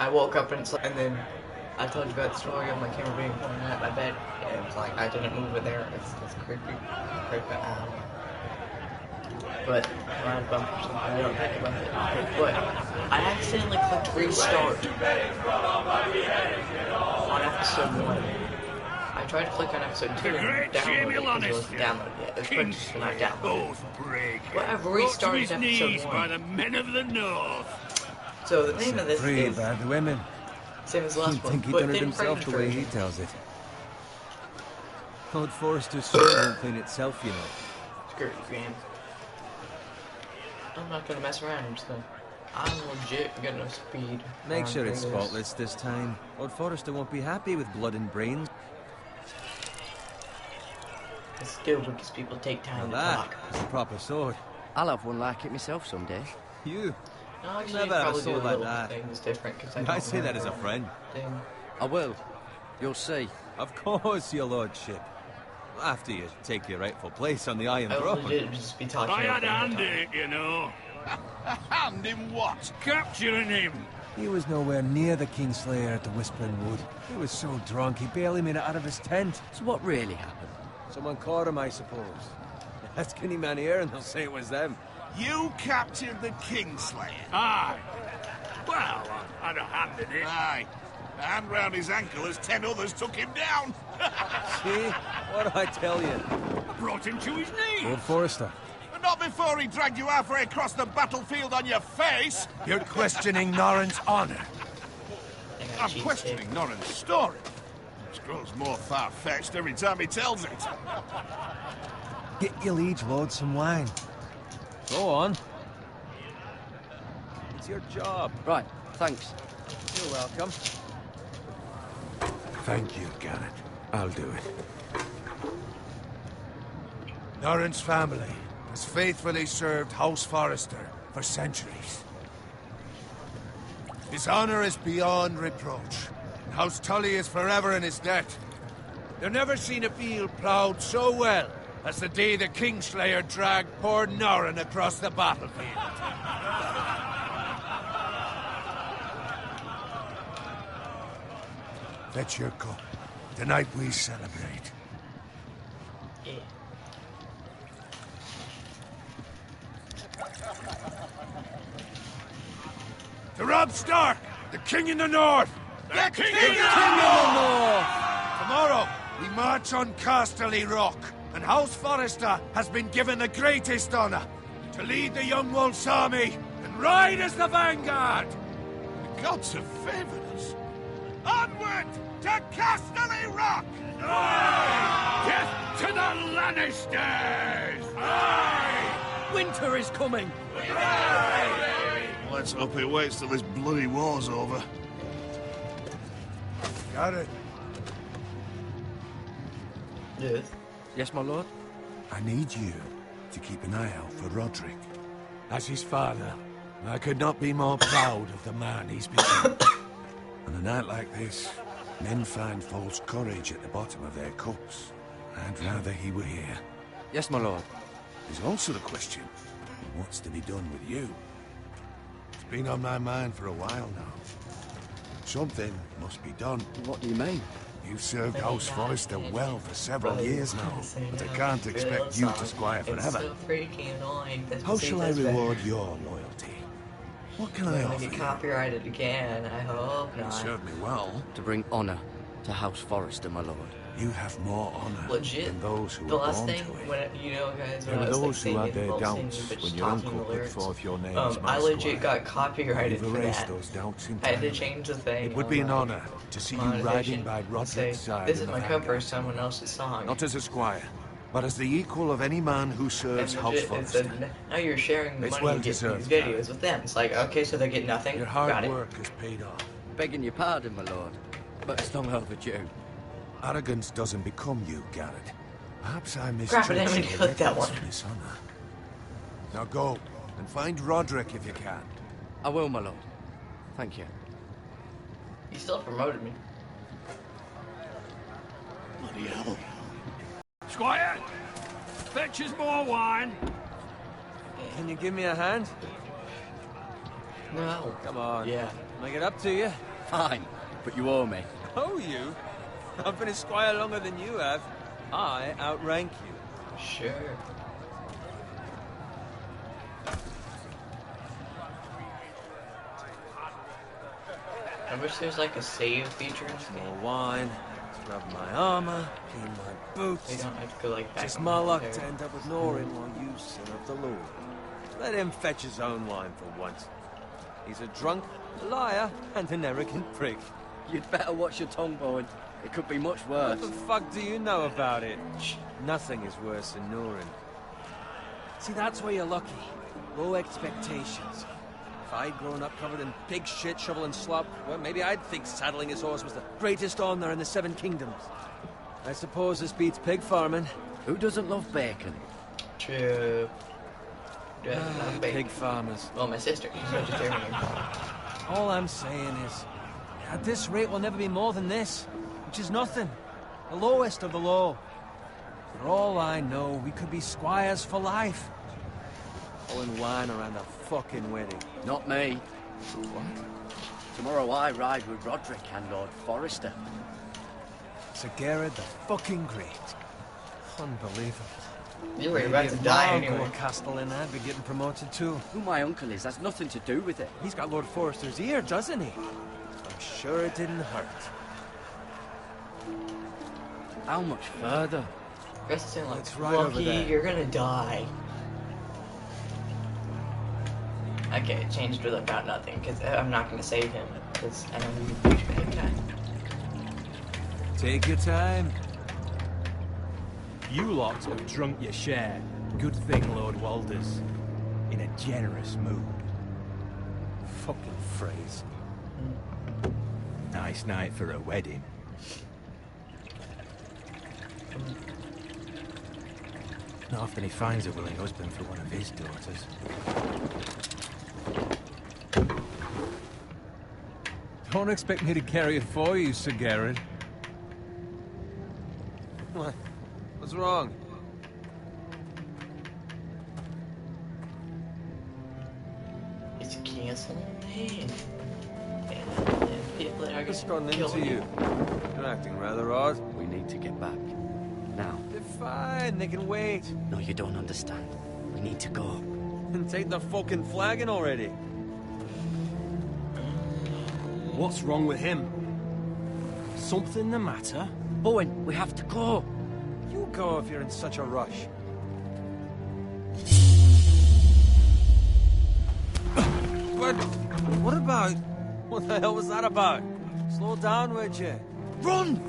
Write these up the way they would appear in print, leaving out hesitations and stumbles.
I woke up and then I told you about the story of my camera being pointed at my bed, and it's like I didn't move it there. It's creepy. But around bumpers, I don't think about it. But I accidentally clicked restart on episode 1. I tried to click on episode 2 and download it because it wasn't downloaded yet. It's purchased but not downloaded. But I've restarted episode 1. By the men of the North. So the name of this is by the women. same as the last one, Think he but done it didn't himself the way he version. tells it. Old Forrester's sword won't clean itself, you know. Screw you, game. I'm not gonna mess around. I'm legit gonna speed. Make sure it's through spotless this time. Old Forrester won't be happy with blood and brains. It's stupid because people take Now time to that talk. is a proper sword. I'll have one like it myself someday. You? No, actually, Never had a probably do sword like little that. things different because I I say that as a friend. Thing. I will. You'll see. Of course, your lordship. After you take your rightful place on the Iron I would Throne. legit just be talking. I had a about hand in it, you know. A hand in what? Capturing him. He was nowhere near the Kingslayer at the Whispering Wood. He was so drunk he barely made it out of his tent. So what really happened? Someone caught him, I suppose. Ask any man here and they'll say it was them. You captured the Kingslayer. Aye. Well, I had a hand in it. Aye. A hand round his ankle as 10 others took him down. See? What did I tell you? Brought him to his knees. Lord Forrester. But not before he dragged you halfway across the battlefield on your face. You're questioning Norrin's honor. I'm questioning Norrin's story. It grows more far-fetched every time he tells it. Get your liege lord some wine. Go on. It's your job. Right, thanks. You're welcome. Thank you, Garrett. I'll do it. Norrin's family has faithfully served House Forrester for centuries. His honor is beyond reproach, and House Tully is forever in his debt. They've never seen a field ploughed so well as the day the Kingslayer dragged poor Norrin across the battlefield. Fetch your cup. Tonight we celebrate. Yeah. To Robb Stark, the King in the North! The King in the North! Tomorrow, we march on Casterly Rock, and House Forrester has been given the greatest honor to lead the Young Wolf's army and ride as the vanguard! The gods have favored us. Onward to Casterly Rock! Death to the Lannisters! Aye! Winter is coming! Let's hope he waits till this bloody war's over. Got it. Yes. Yes, my lord? I need you to keep an eye out for Roderick. As his father, I could not be more proud of the man he's become. On a night like this, men find false courage at the bottom of their cups. I'd rather he were here. Yes, my lord. There's also the question of what's to be done with you. It's been on my mind for a while now. Something must be done. What do you mean? You've served House Forrester well for several years now, but I can't expect you to squire forever. So freaking annoying. How shall I reward your loyalty? What can I Gonna offer get you? copyrighted again. I hope You not. served me well. To bring honor to House Forrester, my lord. You have more honor Legit. than those who The were last born thing, to it. when you know, guys, There when were I was like, those who singing had their about doubts singing, but when just your talking uncle the put lyrics. forth your name as my I legit squire. got copyrighted You've for erased that. those doubts I had to entirely. change the thing. It would be an honor to see you riding by Say, Roderick's side this in is the my vanguard. cover of someone else's song. Not as a squire, but as the equal of any man who serves And House legit, it Forrester. said, now you're sharing the It's money well you get from these deserved, videos with them. It's like, okay, so they get nothing. Your Got hard it. work has paid off. Begging your pardon, my lord. But it's long overdue. Arrogance doesn't become you, Garrett. Perhaps I Crap, I misjudged didn't your mean to click that reverence one. for this honor. Now go, and find Roderick if you can. I will, my lord. Thank you. You still promoted me. Bloody hell. Squire, fetch us more wine. Can you give me a hand? No. Come on. Yeah. Can I get up to you? Fine, but you owe me. Oh, you? I've been a squire longer than you have. I outrank you. Sure. I wish there was like a save feature in this game. More wine, scrub my armor, clean my boots. You don't have to go like back. Just and my luck forth to there. end up with Norin while you serve the Lord. Let him fetch his own wine for once. He's a drunk, a liar, and an arrogant prick. You'd better watch your tongue, Bowen. It could be much worse. What the fuck do you know about it? Nothing is worse than Norin. See, that's where you're lucky. Low expectations. If I'd grown up covered in pig shit, shovel and slop, well, maybe I'd think saddling his horse was the greatest honor in the Seven Kingdoms. I suppose this beats pig farming. Who doesn't love bacon? True. Pig farmers. Well, my sister. She's vegetarian. All I'm saying is, at this rate, we'll never be more than this, which is nothing. The lowest of the low. For all I know, we could be squires for life. Pulling wine around a fucking wedding. Not me. What? Tomorrow I ride with Roderick and Lord Forrester. Sir Garrett the fucking Great. Unbelievable. You were Maybe about to if die my anyway. uncle were Castellan, I'd be getting promoted too. Who my uncle is has nothing to do with it. He's got Lord Forrester's ear, doesn't he? I'm sure it didn't hurt. How much further? Chris is saying like, It's right over Lucky, there. you're gonna die. Okay, it changed with about nothing, because I'm not gonna save him, because I know he's a good guy. Take your time. You lot have drunk your share. Good thing Lord Walder's in a generous mood. Fucking phrase. Nice night for a wedding. Not often he finds a willing husband for one of his daughters. Don't expect me to carry it for you, Sir Garrett. What? What's wrong? It's canceling me. And people are What's gonna gone kill into you? You're acting rather odd. We need to get back. Now. They're fine, they can wait. No, you don't understand. We need to go. And take the fucking flagon already. What's wrong with him? Something the matter? Bowen, we have to go. You go if you're in such a rush. What about? What the hell was that about? Slow down, would you? Run!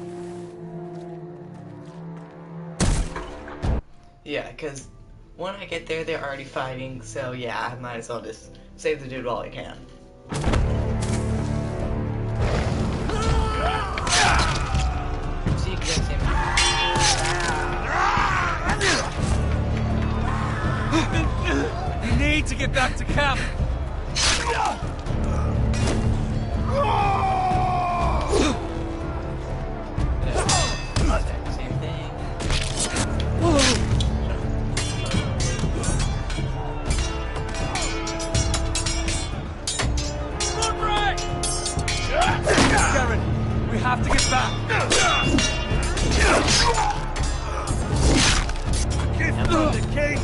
Yeah, because when I get there, they're already fighting, so yeah, I might as well just save the dude while I can. It's the exact same thing. We need to get back to camp. Exact same thing. Garrett, we have to get back. Give them the king.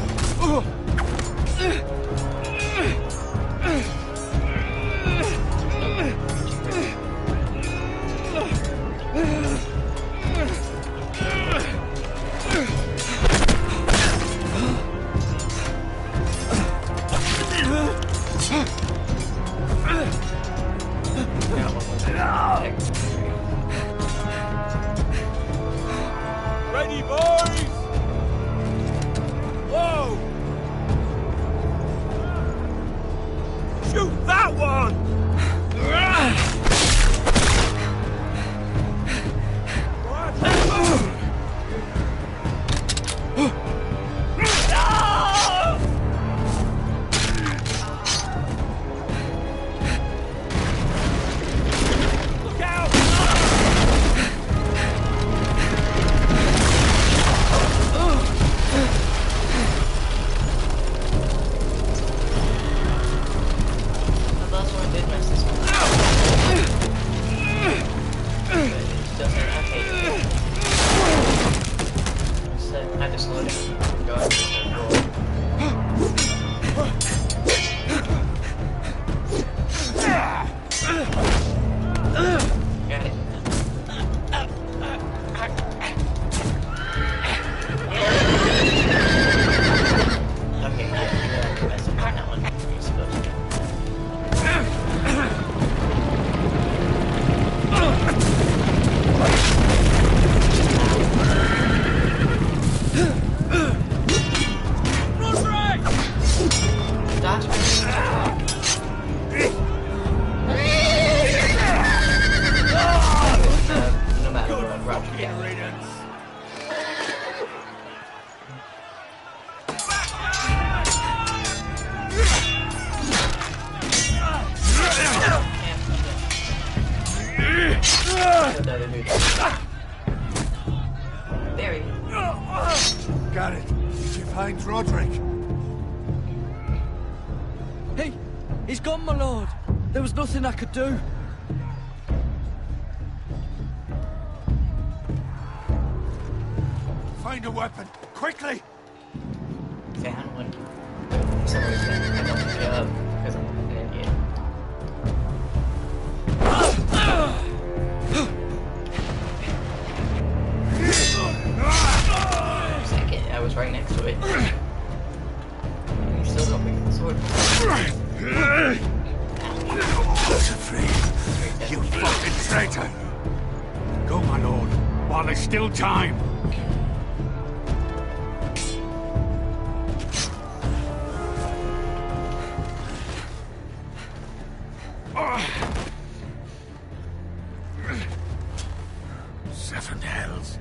Ready, boys! Whoa! Shoot that one! Look out! The last one did Another dude. There he is. Garrett, did you find Roderick? Hey, he's gone, my lord. There was nothing I could do. Find a weapon, quickly! Found one. Somebody said I don't pick it up because I'm an idiot. Second, I was right next to it. And you still don't pick up the sword. Free, you fucking traitor! Go, my lord, while there's still time. Seven hells.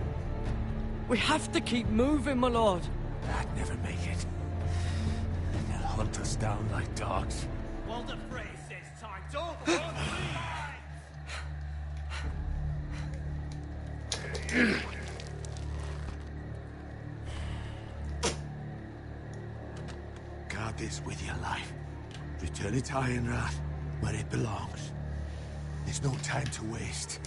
We have to keep moving, my lord. I'd never make it. They'll hunt us down like dogs. Walder Frey says time's over. Guard this with your life. Return it to Ironrath, where it belongs. There's no time to waste.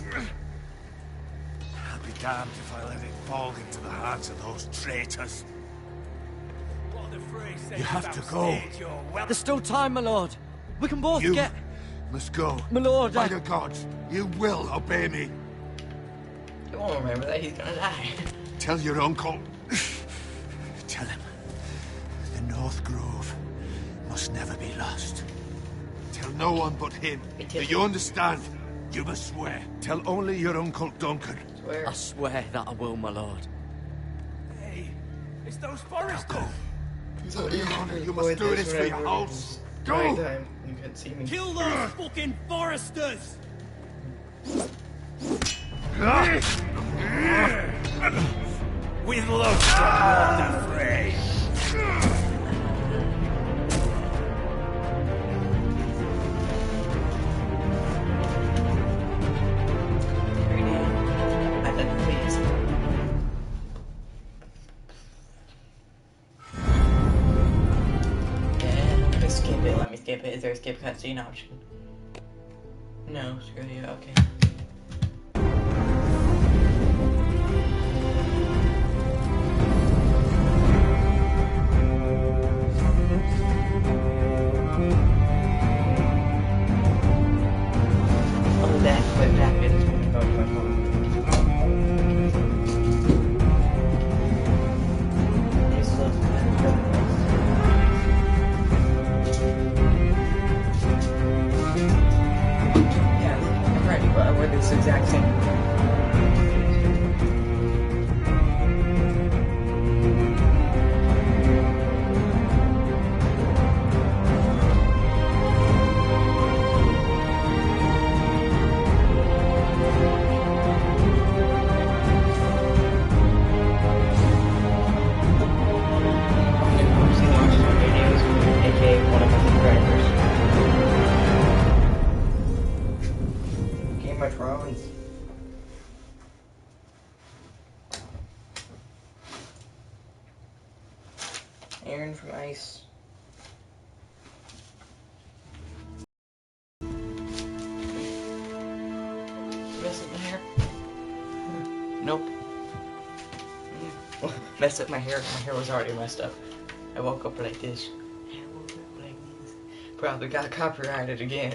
I'll be damned if I let it fall into the hands of those traitors. You have to go. There's still time, my lord. We can both You get... must go. My lord, By the gods, you will obey me. You won't remember that he's gonna die. Tell your uncle. Tell him. The North Grove must never be lost. Tell no one but him. Do you understand? You must swear. Tell only your Uncle Duncan. Swear. I swear that I will, my lord. Hey, it's those foresters. You must do this for your house. Go! You can't see me. Kill those fucking foresters! With love from Walder Frey. I said please. Yeah, skip it. Let me skip it. Is there a skip cutscene option? No, screw you. Okay. Exact same. Aaron from Ice. Mess up my hair? Nope. Mess up my hair. My hair was already messed up. I woke up like this. Probably got copyrighted again.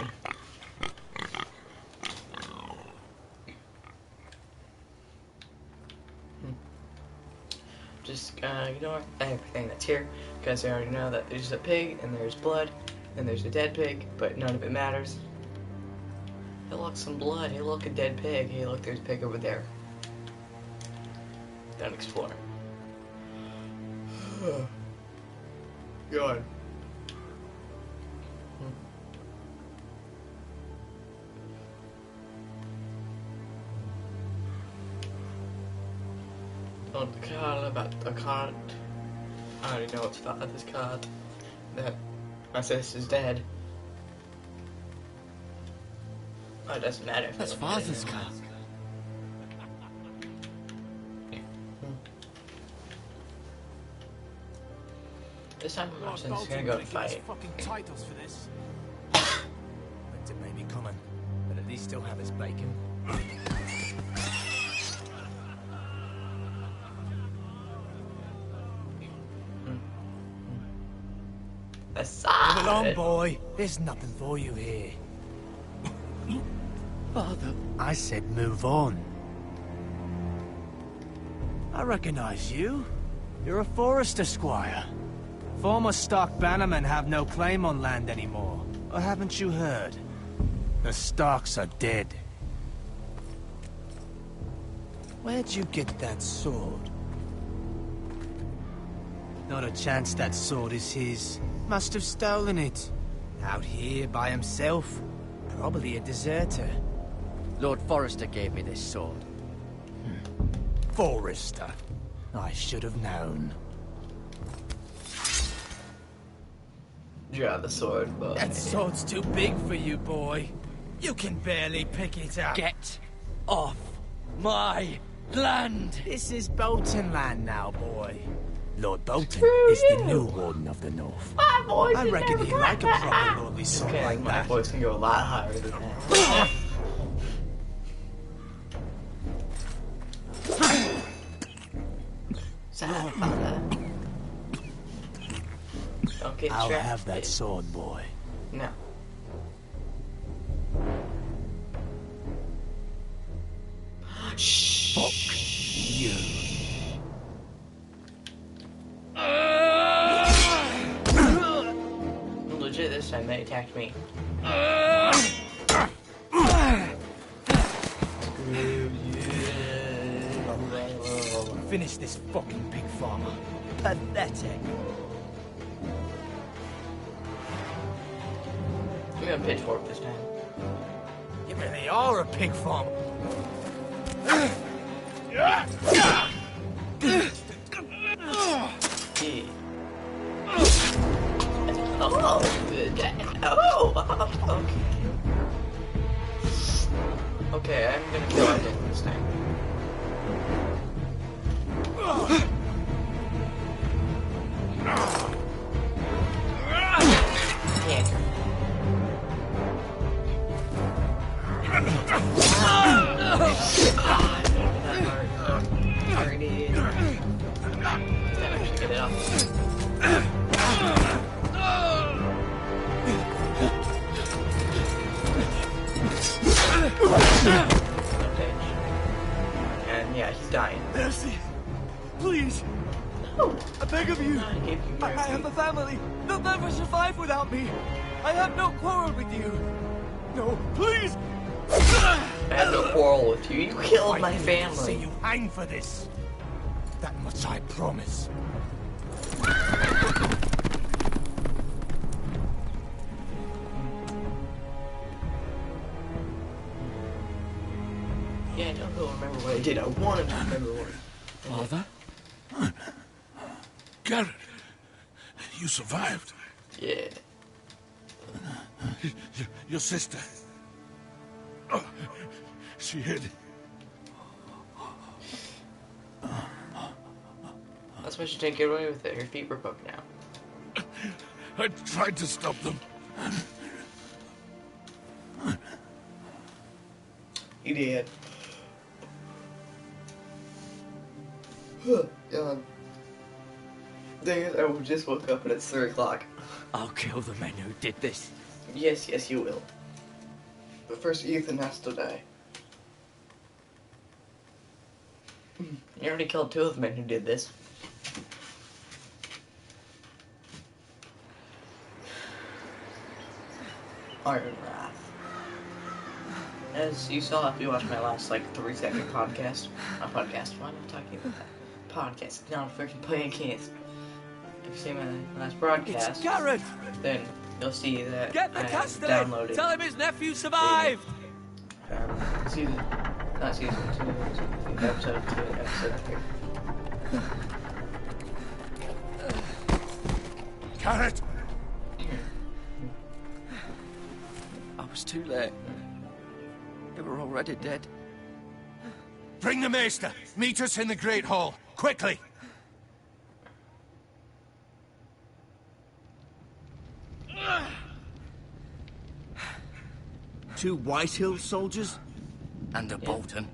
Just, ignore everything that's here, because I already know that there's a pig, and there's blood, and there's a dead pig, but none of it matters. Hey, look, some blood. Hey, look, a dead pig. Hey, look, there's a pig over there. Don't explore. God. On the card about the card. I already know what's about this card. That my sister's dead. Oh, it doesn't matter. If That's Father's car. This time Watson's gonna go fight. Fucking titles for this. Winter may be coming, but at least he'll have his bacon. Aside. Move along, boy. There's nothing for you here. Father. I said move on. I recognize you. You're a Forester squire. Former Stark bannermen have no claim on land anymore. Or haven't you heard? The Starks are dead. Where'd you get that sword? Not a chance that sword is his. Must have stolen it. Out here by himself. Probably a deserter. Lord Forrester gave me this sword. Forrester. I should have known. Draw the sword, boy. That sword's too big for you, boy. You can barely pick it up. Get off my land! This is Bolton land now, boy. Lord Bolton Screw is you. the new Warden of the North. My voice I is reckon never he'd like a got proper that. lordly sword Okay, like my that. voice can go a lot higher than that. Sad father. Don't get I'll trapped, have that bitch. sword, boy. No. Shh. You. Legit, this time they attacked me. Finish this fucking pig farmer. Pathetic. I'm gonna pitchfork this time. You really are a pig farmer. Yeah. Oh, good. Oh, okay. Okay, I'm gonna kill Evan this time. Yeah. Already. Then I should get it off. And yeah, he's dying. Mercy. Please. No. I beg of you. I gave you I mercy. have a family. They'll never survive without me. I have no quarrel with you. No, please. I have no quarrel with you. You killed my See family. you hang for this. That much I promise. Yeah, I don't know, remember what I did. I wanted to remember what. Father? Garrett, you survived. Yeah. Your sister. Oh, she hid. That's why she didn't get away with it. Her feet were broken out. I tried to stop them. You did. Dang it, I just woke up and it's 3 o'clock. I'll kill the men who did this. Yes, yes, you will. But first, Ethan has to die. You already killed 2 of the men who did this. Iron Wrath. As you saw if you watched my last, 3-second podcast. Not podcast, why am I talking about that? Podcast, not a freaking podcast. If you see my last It's broadcast, Garrett. then you'll see that Get the I castellan. downloaded. Tell him his nephew survived. Season, not season 2, episode 2, episode 3. Garrett! I was too late. were already dead. Bring the maester. Meet us in the Great Hall. Quickly! Two Whitehill soldiers? And a Bolton.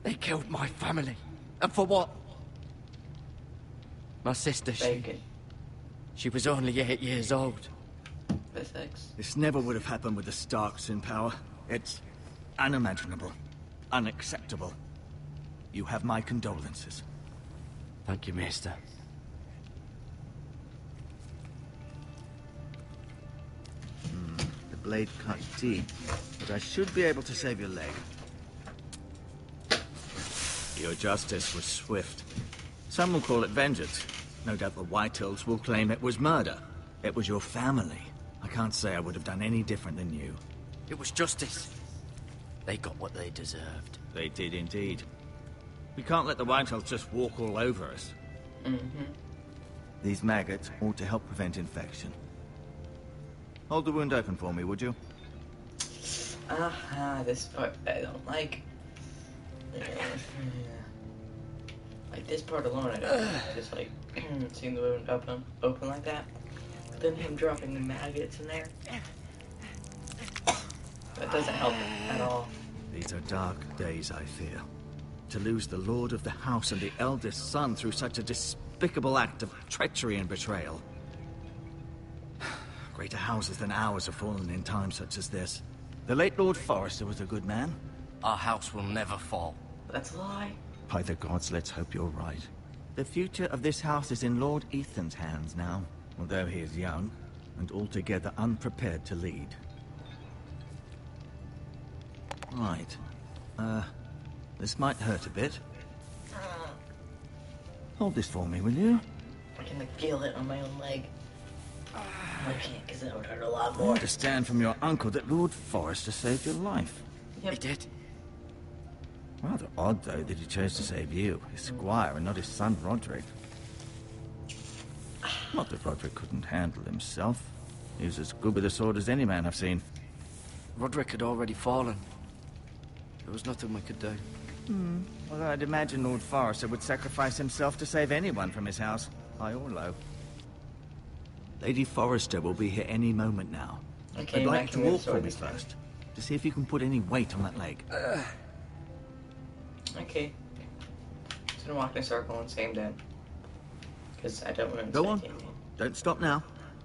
They killed my family. And for what? My sister, she was only 8 years old. This never would have happened with the Starks in power. It's unimaginable. Unacceptable. You have my condolences. Thank you, Maester. The blade cut deep, but I should be able to save your leg. Your justice was swift. Some will call it vengeance. No doubt the Whitehills will claim it was murder. It was your family. I can't say I would have done any different than you. It was justice. They got what they deserved. They did indeed. We can't let the Whitehills just walk all over us. These maggots ought to help prevent infection. Hold the wound open for me, would you? This part I don't like. Like this part alone, I don't like. I just like seeing the wound open like that. But then him dropping the maggots in there. That doesn't help at all. These are dark days, I fear. To lose the lord of the house and the eldest son through such a despicable act of treachery and betrayal. Greater houses than ours have fallen in times such as this. The late Lord Forrester was a good man. Our house will never fall. That's a lie. By the gods, let's hope you're right. The future of this house is in Lord Ethan's hands now, although he is young and altogether unprepared to lead. Right. This might hurt a bit. Hold this for me, will you? I can like feel it on my own leg. I can't, because that would hurt a lot I more. understand from your uncle that Lord Forrester saved your life. Yep. He did. Rather odd, though, that he chose to save you, his squire, and not his son Roderick. Not that Roderick couldn't handle himself. He was as good with a sword as any man I've seen. Roderick had already fallen. There was nothing we could do. Although I'd imagine Lord Forrester would sacrifice himself to save anyone from his house, high or low. Lady Forrester will be here any moment now. Okay, I'd like you to walk for me first, to see if you can put any weight on that leg. Okay. Just gonna walk in a circle and say I'm dead. Because I don't want to Go on. spectate me. Don't stop now.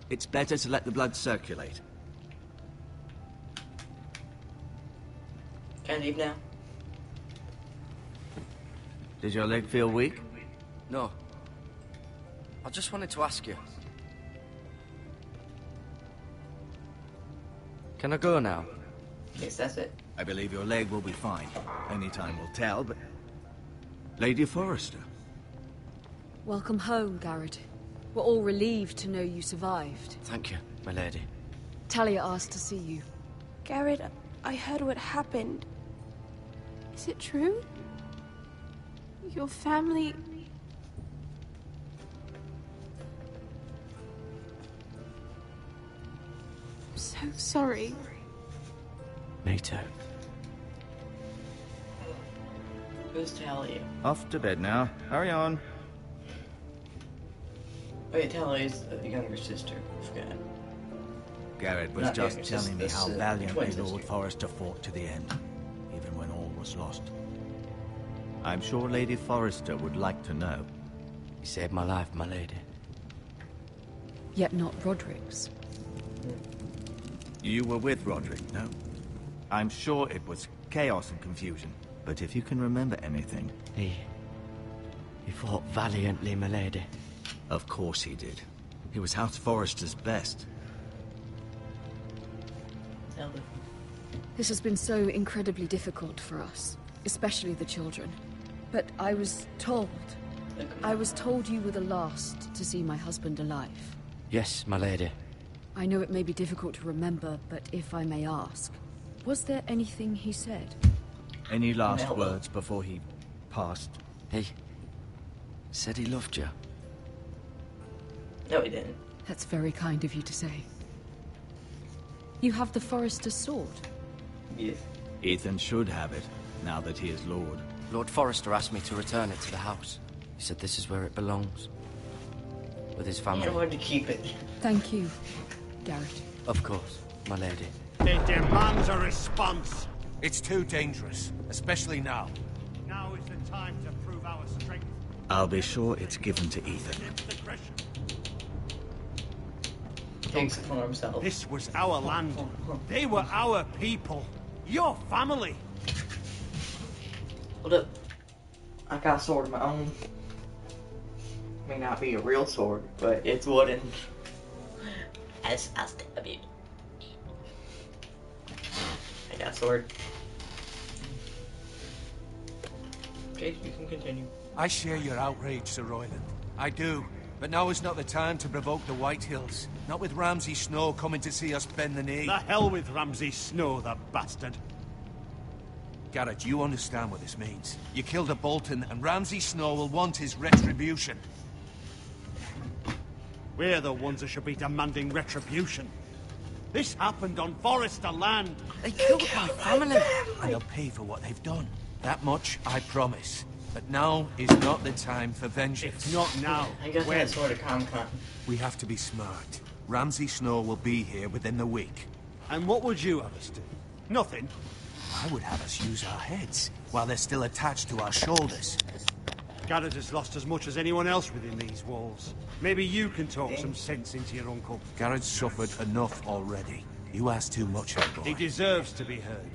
It's better to let the blood circulate. Can I leave now? Does your leg feel weak? No. I just wanted to ask you. Can I go now? Yes, that's it. I believe your leg will be fine. Only time will tell, but... Lady Forrester. Welcome home, Garrett. We're all relieved to know you survived. Thank you, my lady. Talia asked to see you. Garrett, I heard what happened. Is it true? Your family... I'm so sorry. Me too. Who's Talia? Off to bed now. Hurry on. Wait, Talia's the younger sister. I forgot. Garrett was Not just younger, telling me this how twin valiantly sister. Lord Forrester fought to the end, even when all was lost. I'm sure Lady Forrester would like to know. You saved my life, my lady. Yet not Roderick's. You were with Roderick, no? I'm sure it was chaos and confusion, but if you can remember anything... He fought valiantly, my lady. Of course he did. He was House Forrester's best. Tell them. This has been so incredibly difficult for us, especially the children. But I was told you were the last to see my husband alive. Yes, my lady. I know it may be difficult to remember, but if I may ask, was there anything he said? Any last words before he passed? He said he loved you. No, he didn't. That's very kind of you to say. You have the Forester's sword? Yes. Ethan should have it, now that he is Lord. Lord Forrester asked me to return it to the house. He said this is where it belongs. With his family. I wanted to keep it. Thank you, Garrett. Of course, my lady. It demands a response. It's too dangerous, especially now. Now is the time to prove our strength. I'll be sure it's given to Ethan. Takes it for himself. This was our land. They were our people. Your family. Hold up. I got a sword of my own. May not be a real sword, but it's wooden. I'll stab you. I got a sword. Okay, you can continue. I share your outrage, Sir Royland. I do. But now is not the time to provoke the Whitehills. Not with Ramsay Snow coming to see us bend the knee. The hell with Ramsay Snow, the bastard. Garrett, you understand what this means. You killed a Bolton, and Ramsay Snow will want his retribution. We're the ones that should be demanding retribution. This happened on Forrester land. They killed my family. And they'll pay for what they've done. That much, I promise. But now is not the time for vengeance. It's not now. I guess When? that's sort of con. We have to be smart. Ramsay Snow will be here within the week. And what would you have us do? Nothing. I would have us use our heads, while they're still attached to our shoulders. Garrett has lost as much as anyone else within these walls. Maybe you can talk some sense into your uncle. Garrett's suffered enough already. You ask too much of him, boy. He deserves to be heard.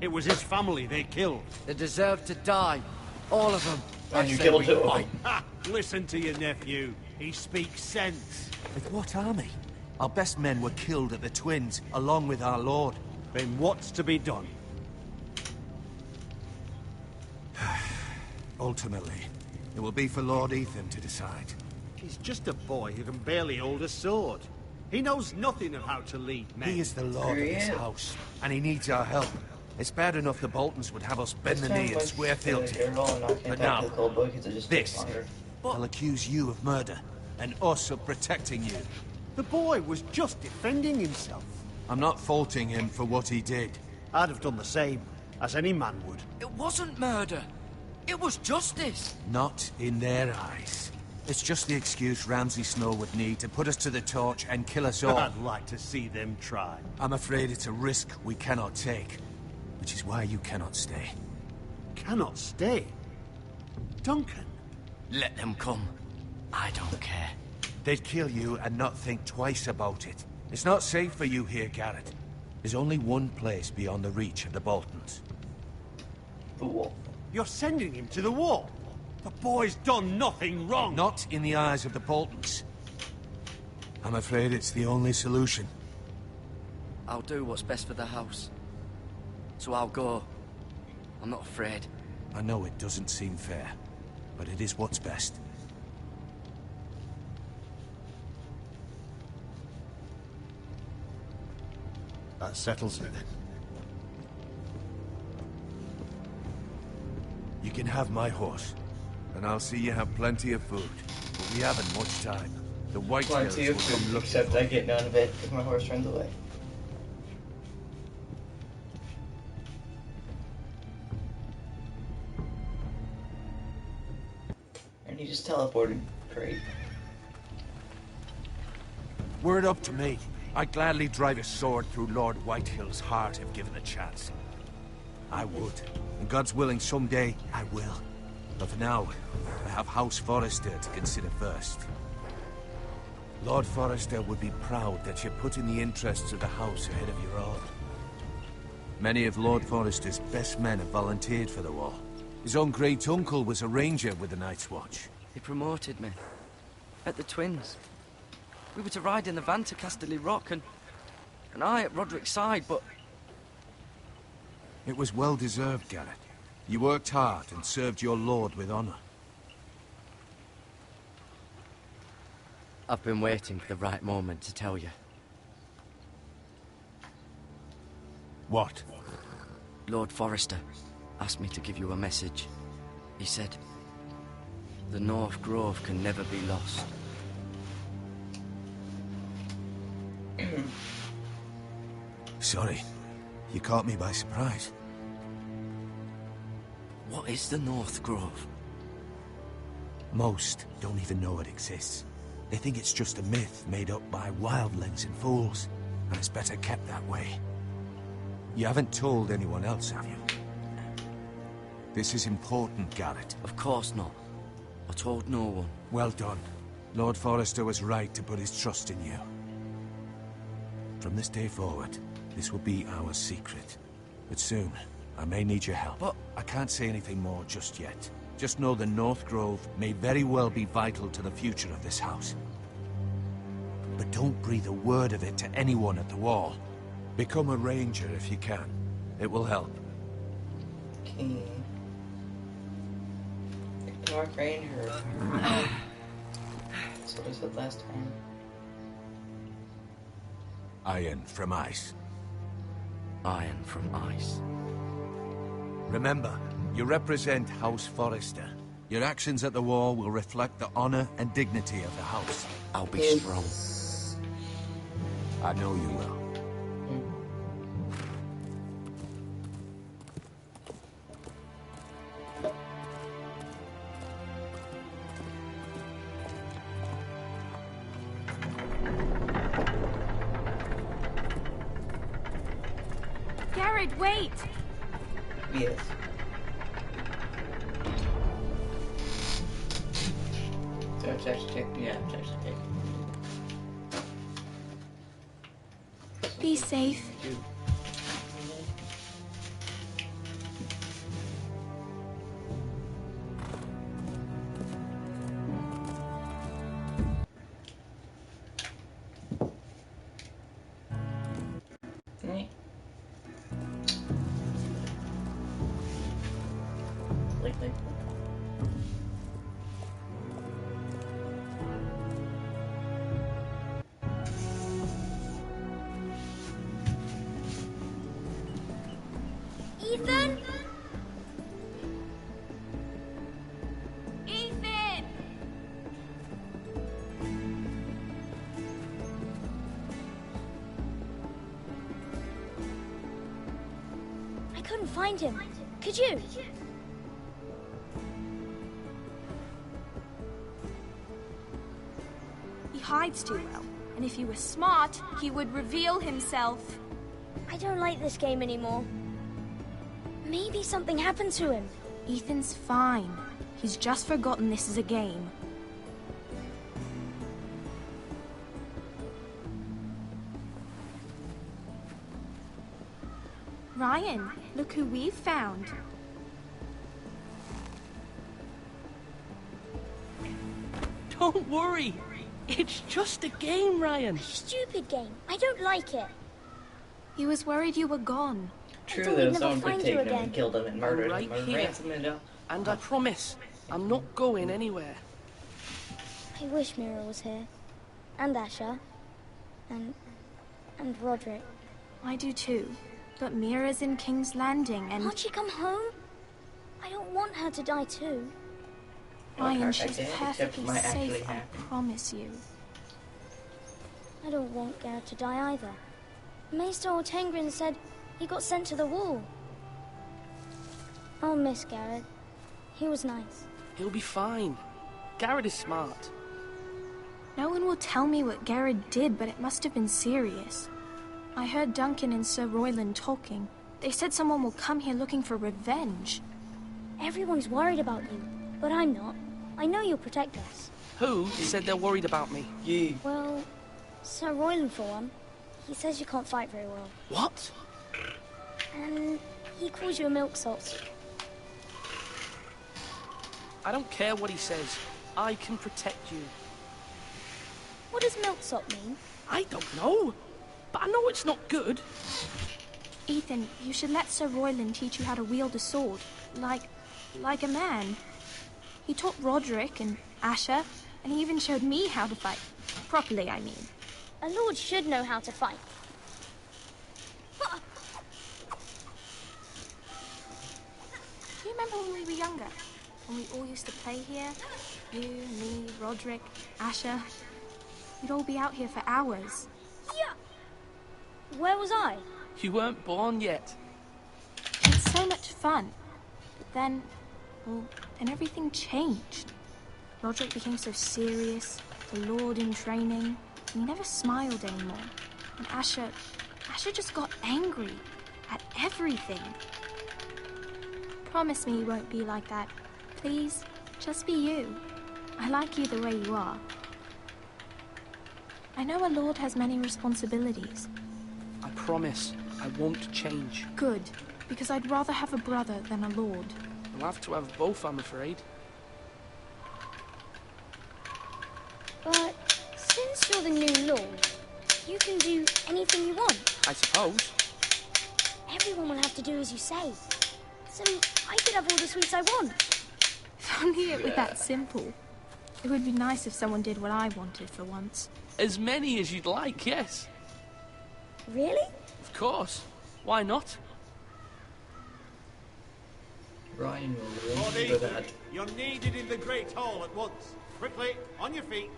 It was his family they killed. They deserve to die. All of them. And you killed two of them. Ha! Listen to your nephew. He speaks sense. With what army? Our best men were killed at the Twins, along with our lord. Then what's to be done? Ultimately, it will be for Lord Ethan to decide. He's just a boy who can barely hold a sword. He knows nothing of how to lead men. He is the lord of this house, and he needs our help. It's bad enough the Boltons would have us bend the knee and swear fealty. But now, this, I'll accuse you of murder, and us of protecting you. The boy was just defending himself. I'm not faulting him for what he did. I'd have done the same, as any man would. It wasn't murder. It was justice. Not in their eyes. It's just the excuse Ramsay Snow would need to put us to the torch and kill us all. I'd like to see them try. I'm afraid it's a risk we cannot take, which is why you cannot stay. Cannot stay? Duncan? Let them come. I don't care. They'd kill you and not think twice about it. It's not safe for you here, Garrett. There's only one place beyond the reach of the Boltons. The wall. You're sending him to the wall? The boy's done nothing wrong. Not in the eyes of the Boltons. I'm afraid it's the only solution. I'll do what's best for the house. So I'll go. I'm not afraid. I know it doesn't seem fair, but it is what's best. That settles it then. You can have my horse, and I'll see you have plenty of food. But we haven't much time. The Whitehills Plenty will of come food, looking except for I you. get none of it if my horse runs away. And he just teleported. Great. Were it up to me, I'd gladly drive a sword through Lord Whitehill's heart if given a chance. I would. And God's willing, someday I will. But for now, I have House Forrester to consider first. Lord Forrester would be proud that you're putting the interests of the house ahead of your own. Many of Lord Forrester's best men have volunteered for the war. His own great-uncle was a ranger with the Night's Watch. He promoted me. At the Twins. We were to ride in the van to Casterly Rock, and I at Roderick's side, but... It was well-deserved, Garrett. You worked hard and served your lord with honor. I've been waiting for the right moment to tell you. What? Lord Forrester asked me to give you a message. He said, the North Grove can never be lost. Sorry. You caught me by surprise. What is the North Grove? Most don't even know it exists. They think it's just a myth made up by wildlings and fools, and it's better kept that way. You haven't told anyone else, have you? This is important, Garrett. Of course not. I told no one. Well done. Lord Forrester was right to put his trust in you. From this day forward, this will be our secret. But soon, I may need your help. But I can't say anything more just yet. Just know the North Grove may very well be vital to the future of this house. But don't breathe a word of it to anyone at the wall. Become a ranger if you can. It will help. Okay. Dark Ranger. That's what I said last time. Iron from ice. Iron from ice. Remember, you represent House Forrester. Your actions at the wall will reflect the honor and dignity of the house. I'll be strong. I know you will. Garrett, wait! Yes. So it's actually, yeah, it's actually Be safe. Ethan? Ethan! I couldn't find him. Could you? He hides too well, and if he was smart, he would reveal himself. I don't like this game anymore. Maybe something happened to him. Ethan's fine. He's just forgotten this is a game. Ryan, look who we've found. Don't worry. It's just a game, Ryan. Stupid game. I don't like it. He was worried you were gone. true that someone could take him and kill him and murder right him or here. ransom him. And I promise, I'm not going anywhere. I wish Mira was here. And Asher. And Roderick. I do too. But Mira's in King's Landing and... Can't she come home? I don't want her to die too. Ryan, she's perfectly safe, I promise you. I don't want Garrett to die either. Maester Ortengrin said he got sent to the wall. I'll miss Garrett. He was nice. He'll be fine. Garrett is smart. No one will tell me what Garrett did, but it must have been serious. I heard Duncan and Sir Royland talking. They said someone will come here looking for revenge. Everyone's worried about you, but I'm not. I know you'll protect us. Who said they're worried about me? You. Well, Sir Royland for one. He says you can't fight very well. What? And he calls you a milksop. I don't care what he says. I can protect you. What does milksop mean? I don't know. But I know it's not good. Ethan, you should let Sir Royland teach you how to wield a sword. Like a man. He taught Roderick and Asher, and he even showed me how to fight. Properly, I mean. A lord should know how to fight. Do you remember when we were younger? When we all used to play here? You, me, Roderick, Asher. We'd all be out here for hours. Yeah. Where was I? You weren't born yet. It's so much fun. But then, well, then everything changed. Roderick became so serious, the Lord in training, and he never smiled anymore. And Asher just got angry at everything. Promise me you won't be like that. Please, just be you. I like you the way you are. I know a lord has many responsibilities. I promise I won't change. Good, because I'd rather have a brother than a lord. You'll have to have both, I'm afraid. But since you're the new lord, you can do anything you want. I suppose. Everyone will have to do as you say. So I could have all the sweets I want. If only it were that simple. It would be nice if someone did what I wanted for once. As many as you'd like, yes. Really? Of course. Why not? Ryan will Lord remember Ethan, that. you're needed in the Great Hall at once. Quickly, on your feet.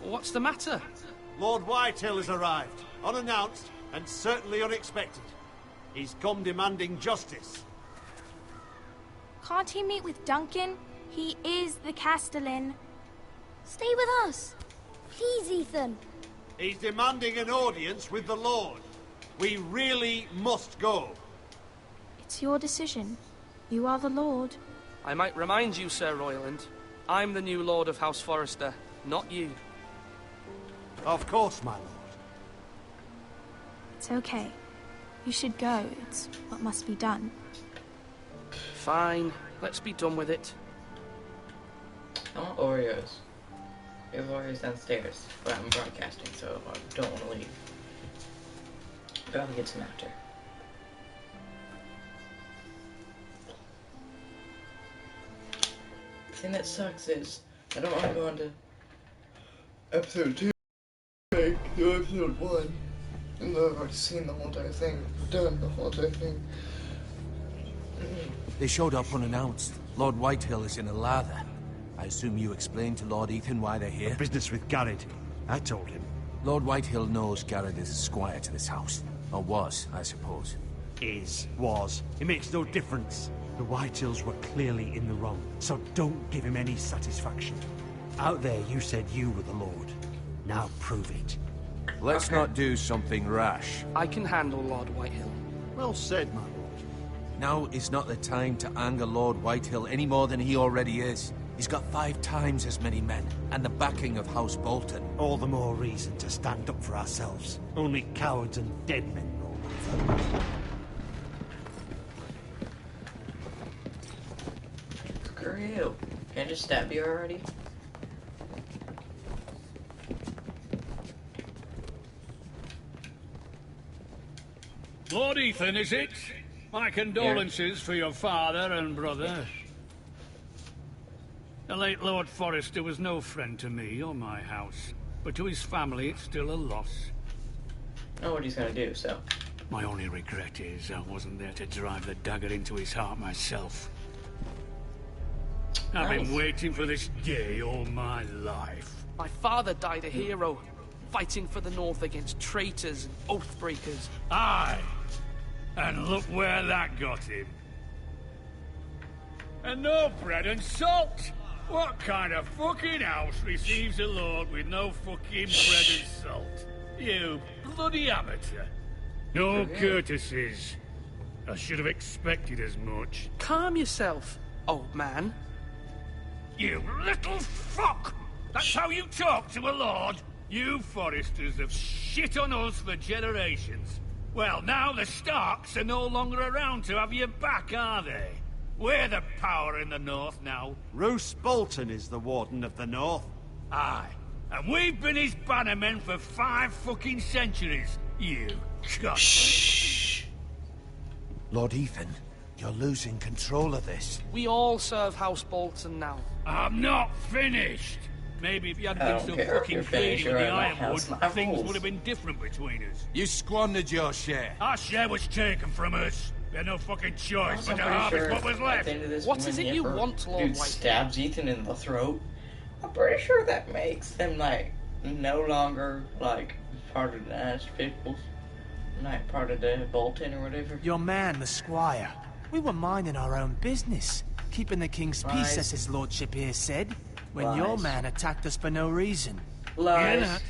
What's the matter? Lord Whitehill has arrived, unannounced and certainly unexpected. He's come demanding justice. Can't he meet with Duncan? He is the Castellan. Stay with us. Please, Ethan. He's demanding an audience with the Lord. We really must go. It's your decision. You are the Lord. I might remind you, Sir Royland, I'm the new Lord of House Forrester, not you. Of course, my lord. It's okay. You should go. It's what must be done. Fine. Let's be done with it. I want Oreos. We have Oreos downstairs, but I'm broadcasting, so I don't want to leave. But I'll get some after. The thing that sucks is I don't want to go on to episode 2, like episode 1, and though I've already seen the whole entire thing, done the whole entire thing. They showed up unannounced. Lord Whitehill is in a lather. I assume you explained to Lord Ethan why they're here? Business with Garrett. I told him. Lord Whitehill knows Garrett is a squire to this house. Or was, I suppose. Was. It makes no difference. The Whitehills were clearly in the wrong, so don't give him any satisfaction. Out there you said you were the Lord. Now prove it. Let's not do something rash. I can handle Lord Whitehill. Well said, my lord. Now is not the time to anger Lord Whitehill any more than he already is. He's got 5 times as many men, and the backing of House Bolton. All the more reason to stand up for ourselves. Only cowards and dead men roll over. Screw you. Can I just stab you already? Lord Ethan, is it? My condolences for your father and brother. The late Lord Forrester was no friend to me or my house, but to his family it's still a loss. I know what he's gonna do, so. My only regret is I wasn't there to drive the dagger into his heart myself. I've been waiting for this day all my life. My father died a hero, fighting for the North against traitors and oath-breakers. Aye! And look where that got him. And no bread and salt! What kind of fucking house receives a lord with no fucking bread and salt? You bloody amateur. No courtesies. I should have expected as much. Calm yourself, old man. You little fuck! That's how you talk to a lord? You Forresters have shit on us for generations. Well, now the Starks are no longer around to have your back, are they? We're the power in the North now. Roose Bolton is the Warden of the North. Aye. And we've been his bannermen for 5 fucking centuries. You got Shh. Lord Ethan, you're losing control of this. We all serve House Bolton now. I'm not finished. Maybe if you hadn't been so fucking greedy with the ironwood, things would have been different between us. You squandered your share. Our share was taken from us. We had no fucking choice Also, but to I'm pretty harvest sure what was at left. the end of this, What when is it the you Emperor want, Lord dude White? stabs Ethan in the throat. I'm pretty sure that makes them like no longer like part of the Ash peoples, like part of the Bolton or whatever. Your man, the squire. We were minding our own business, keeping the king's peace, as his lordship here said, when your man attacked us for no reason. Hear that?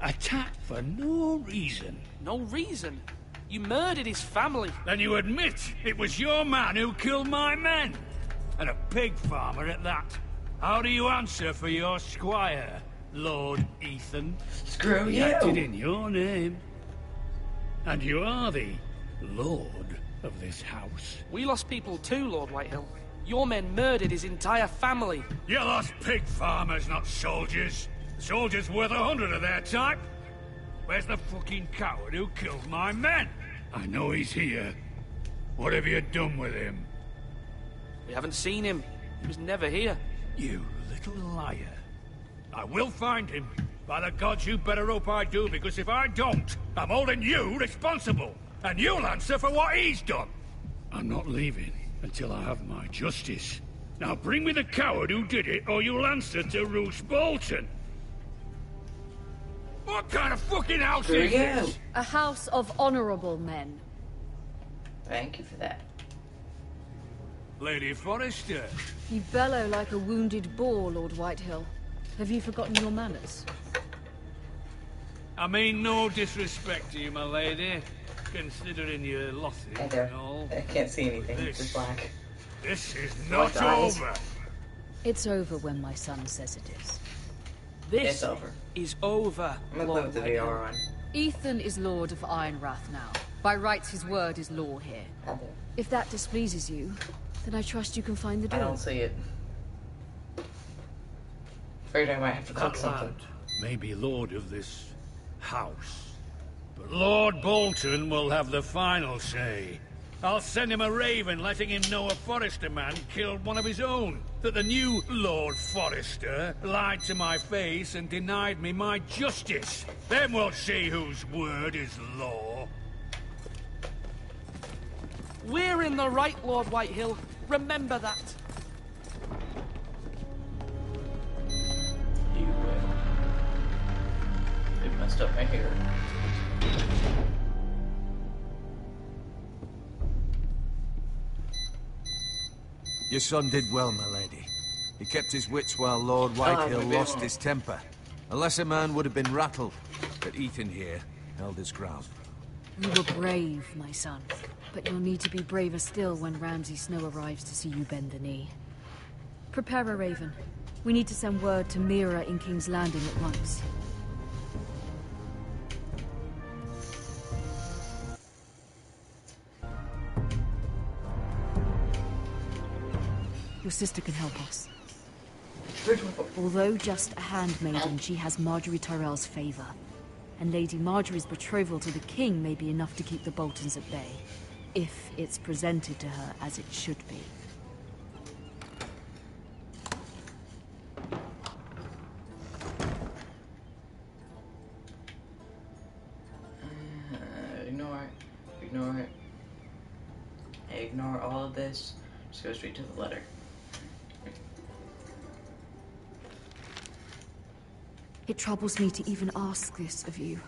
Attacked for no reason. No reason? You murdered his family. Then you admit it was your man who killed my men. And a pig farmer at that. How do you answer for your squire, Lord Ethan? Screw he you. acted in your name. And you are the lord of this house. We lost people too, Lord Whitehill. Your men murdered his entire family. You lost pig farmers, not soldiers. Soldiers worth 100 of their type. Where's the fucking coward who killed my men? I know he's here. What have you done with him? We haven't seen him. He was never here. You little liar. I will find him. By the gods, you better hope I do, because if I don't, I'm holding you responsible. And you'll answer for what he's done. I'm not leaving until I have my justice. Now bring me the coward who did it, or you'll answer to Roose Bolton. What kind of fucking house is this? A house of honorable men. Thank you for that. Lady Forrester. You bellow like a wounded boar, Lord Whitehill. Have you forgotten your manners? I mean no disrespect to you, my lady, considering your losses and all. I can't see anything, it's just black. This is not over. It's over when my son says it is. This It's over. is over, I'm gonna Lord put the Whitehill. VR on. Ethan is Lord of Ironrath now. By rights, his word is law here. If that displeases you, then I trust you can find the door. I don't see it. Afraid I might have to cook That something. lad may be lord of this house, but Lord Bolton will have the final say. I'll send him a raven letting him know a Forrester man killed one of his own. That the new Lord Forrester lied to my face and denied me my justice. Then we'll see whose word is law. We're in the right, Lord Whitehill. Remember that. You will. It messed up my hair. Your son did well, my lady. He kept his wits while Lord Whitehill lost his temper. A lesser man would have been rattled, but Ethan here held his ground. You were brave, my son. But you'll need to be braver still when Ramsay Snow arrives to see you bend the knee. Prepare a raven. We need to send word to Mira in King's Landing at once. Your sister can help us. Although just a handmaiden, she has Marjorie Tyrell's favor. And Lady Marjorie's betrothal to the king may be enough to keep the Boltons at bay. If it's presented to her as it should be. Ignore it. Ignore it. Ignore all of this. Just go straight to the letter. It troubles me to even ask this of you,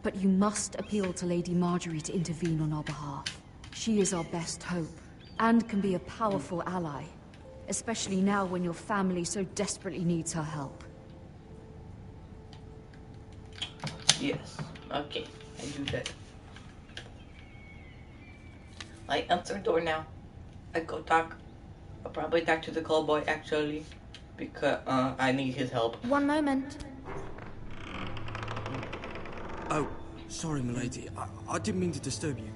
but you must appeal to Lady Marjorie to intervene on our behalf. She is our best hope, and can be a powerful ally, especially now when your family so desperately needs her help. Yes. Okay. I do that. I answer the door now. I go talk. I'll probably talk to the callboy actually, because I need his help. One moment. Oh, sorry, milady. I didn't mean to disturb you.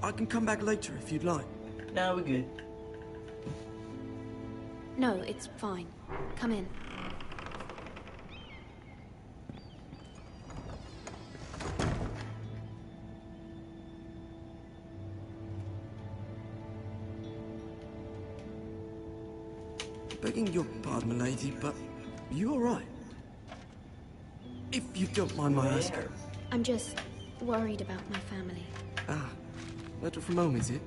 I can come back later if you'd like. No, we're good. No, it's fine. Come in. Begging your pardon, milady, but you all right? If you don't mind my asking. I'm just worried about my family. Ah, letter from home, is it?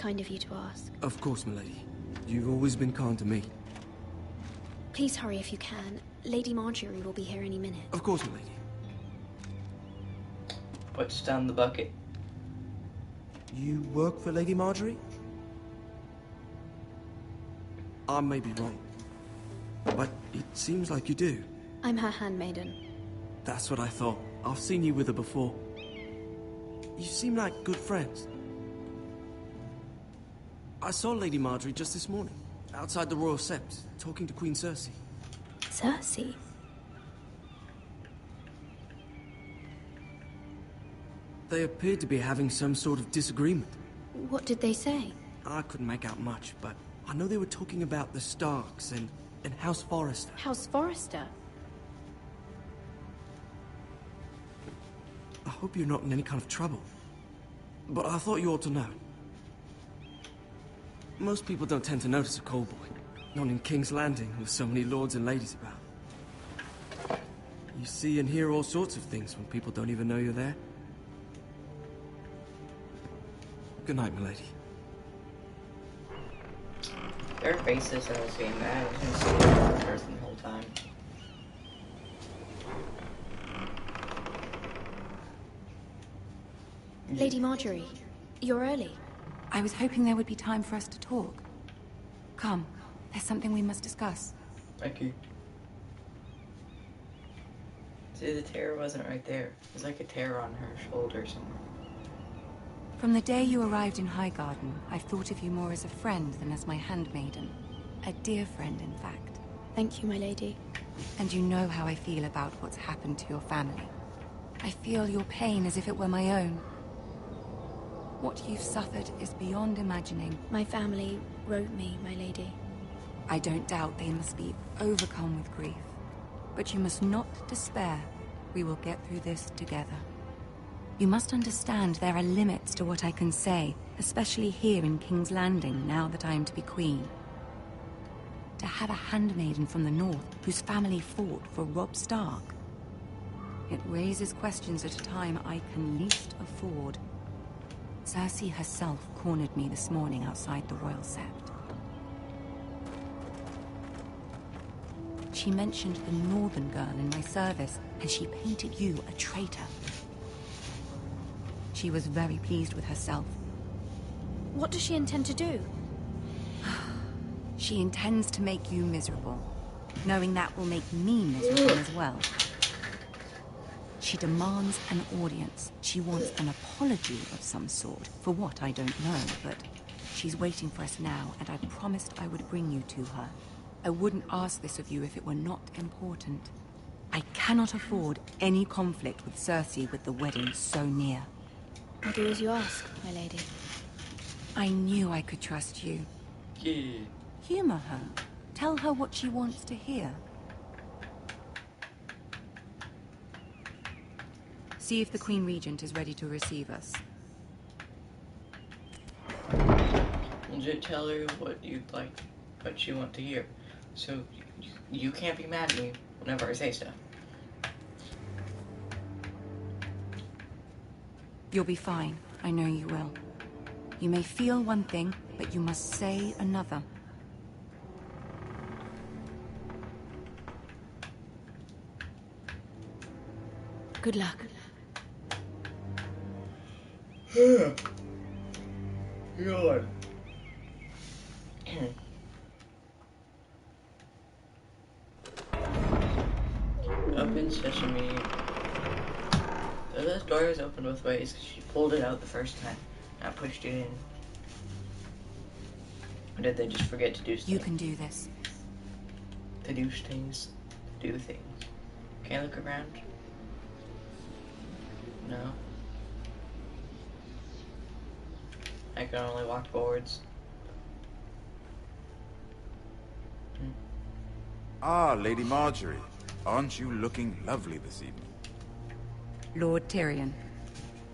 kind of you to ask. Of course, milady. You've always been kind to me. Please hurry if you can. Lady Marjorie will be here any minute. Of course, milady. Puts down the bucket. You work for Lady Marjorie? I may be wrong, but it seems like you do. I'm her handmaiden. That's what I thought. I've seen you with her before. You seem like good friends. I saw Lady Marjorie just this morning, outside the Royal Sept, talking to Queen Cersei. Cersei? They appeared to be having some sort of disagreement. What did they say? I couldn't make out much, but I know they were talking about the Starks and House Forrester. House Forrester? I hope you're not in any kind of trouble. But I thought you ought to know. Most people don't tend to notice a callboy. Not in King's Landing, with so many lords and ladies about. You see and hear all sorts of things when people don't even know you're there. Good night, milady. Their faces I was seeing that. I was going to see the person the whole time. Lady Marjorie, you're early. I was hoping there would be time for us to talk. Come, there's something we must discuss. Thank you. See, the tear wasn't right there. There's like a tear on her shoulder somewhere. From the day you arrived in Highgarden, I've thought of you more as a friend than as my handmaiden. A dear friend, in fact. Thank you, my lady. And you know how I feel about what's happened to your family. I feel your pain as if it were my own. What you've suffered is beyond imagining. My family wrote me, my lady. I don't doubt they must be overcome with grief. But you must not despair. We will get through this together. You must understand there are limits to what I can say, especially here in King's Landing, now that I am to be queen. To have a handmaiden from the north whose family fought for Robb Stark. It raises questions at a time I can least afford. Cersei herself cornered me this morning outside the Royal Sept. She mentioned the northern girl in my service, and she painted you a traitor. She was very pleased with herself. What does she intend to do? She intends to make you miserable, knowing that will make me miserable as well. She demands an audience. She wants an apology of some sort, for what I don't know, but she's waiting for us now, and I promised I would bring you to her. I wouldn't ask this of you if it were not important. I cannot afford any conflict with Cersei with the wedding so near. I'll do as you ask, my lady. I knew I could trust you. Yeah. Humor her. Tell her what she wants to hear. See if the Queen Regent is ready to receive us. Just tell her what you'd like, what you want to hear. So you can't be mad at me whenever I say stuff. You'll be fine. I know you will. You may feel one thing, but you must say another. Good luck. God. Open sesame. So this door is open both ways because she pulled it out the first time. I pushed it in. Or did they just forget to do stuff? You can do this. To do things. Do things. Can I look around? No. I can only walk forwards. Ah, Lady Marjorie. Aren't you looking lovely this evening? Lord Tyrion.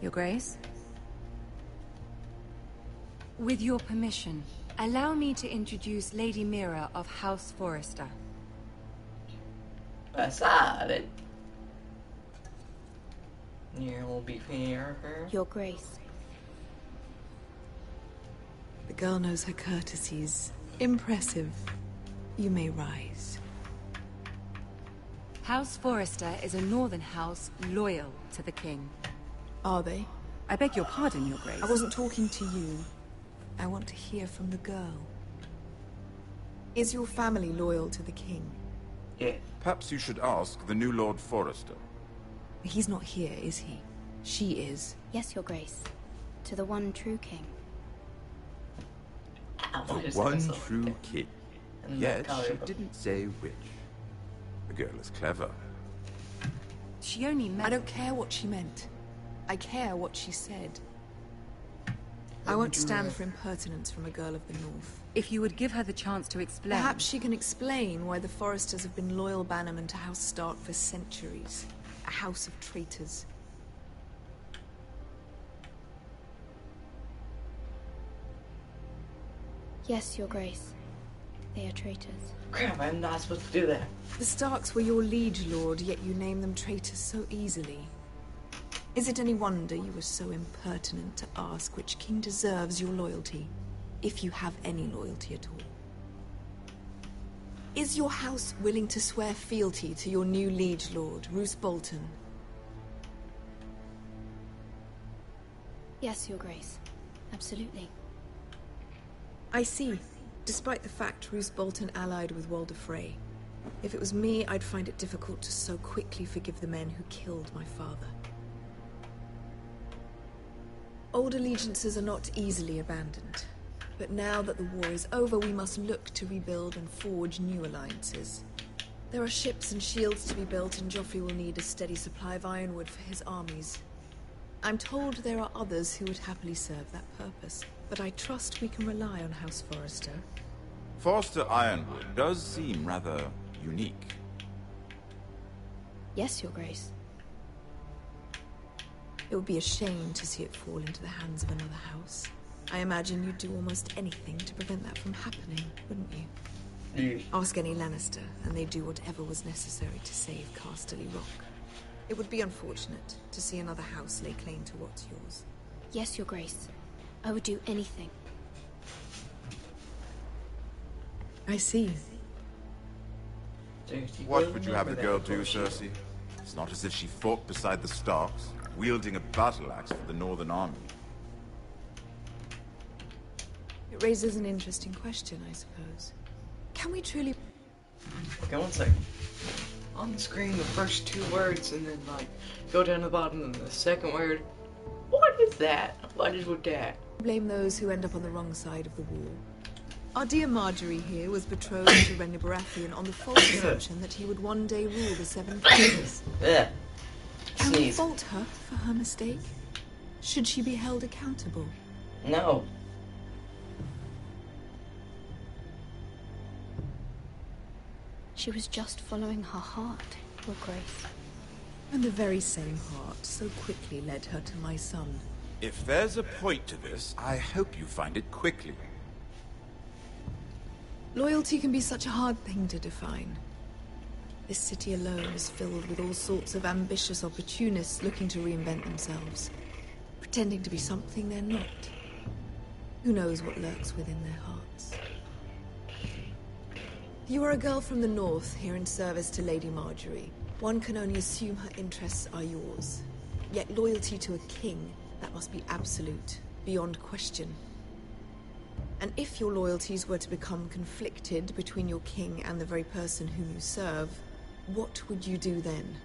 Your Grace? With your permission, allow me to introduce Lady Mira of House Forrester. Passare. You'll be fair. Your Grace. girl knows her courtesies. Impressive. You may rise. House Forrester is a northern house loyal to the king. Are they? I beg your pardon, Your Grace. I wasn't talking to you. I want to hear from the girl. Is your family loyal to the king? Yeah. Perhaps you should ask the new Lord Forrester. He's not here, is he? She is. Yes, Your Grace. To the one true king. The one true king. Yet she didn't say which. The girl is clever. She only meant... I don't care what she meant. I care what she said. I won't stand for impertinence from a girl of the North. If you would give her the chance to explain... Perhaps she can explain why the Forresters have been loyal bannermen to House Stark for centuries. A house of traitors. Yes, Your Grace. They are traitors. Crap, I'm not supposed to do that. The Starks were your liege lord, yet you name them traitors so easily. Is it any wonder you were so impertinent to ask which king deserves your loyalty, if you have any loyalty at all? Is your house willing to swear fealty to your new liege lord, Roose Bolton? Yes, Your Grace. Absolutely. I see. Despite the fact Roose Bolton allied with Walder Frey. If it was me, I'd find it difficult to so quickly forgive the men who killed my father. Old allegiances are not easily abandoned. But now that the war is over, we must look to rebuild and forge new alliances. There are ships and shields to be built, and Joffrey will need a steady supply of ironwood for his armies. I'm told there are others who would happily serve that purpose, but I trust we can rely on House Forrester. Forrester Ironwood does seem rather unique. Yes, Your Grace. It would be a shame to see it fall into the hands of another house. I imagine you'd do almost anything to prevent that from happening, wouldn't you? Yeah. Ask any Lannister, and they'd do whatever was necessary to save Casterly Rock. It would be unfortunate to see another house lay claim to what's yours. Yes, Your Grace. I would do anything. I see. What would you have the girl do, Cersei? It's not as if she fought beside the Starks, wielding a battle axe for the Northern Army. It raises an interesting question, I suppose. Can we truly... Okay, one second. On the screen, the first two words, and then, like, go down to the bottom, and the second word. What is that? What is with that? Blame those who end up on the wrong side of the wall. Our dear Marjorie here was betrothed to Rhaenyra Baratheon on the false assumption that he would one day rule the Seven Kingdoms. Can we fault her for her mistake? Should she be held accountable? No. She was just following her heart, Your Grace. And the very same heart so quickly led her to my son. If there's a point to this, I hope you find it quickly. Loyalty can be such a hard thing to define. This city alone is filled with all sorts of ambitious opportunists looking to reinvent themselves, pretending to be something they're not. Who knows what lurks within their hearts? You are a girl from the north, here in service to Lady Marjorie. One can only assume her interests are yours. Yet loyalty to a king, that must be absolute, beyond question. And if your loyalties were to become conflicted between your king and the very person whom you serve, what would you do then?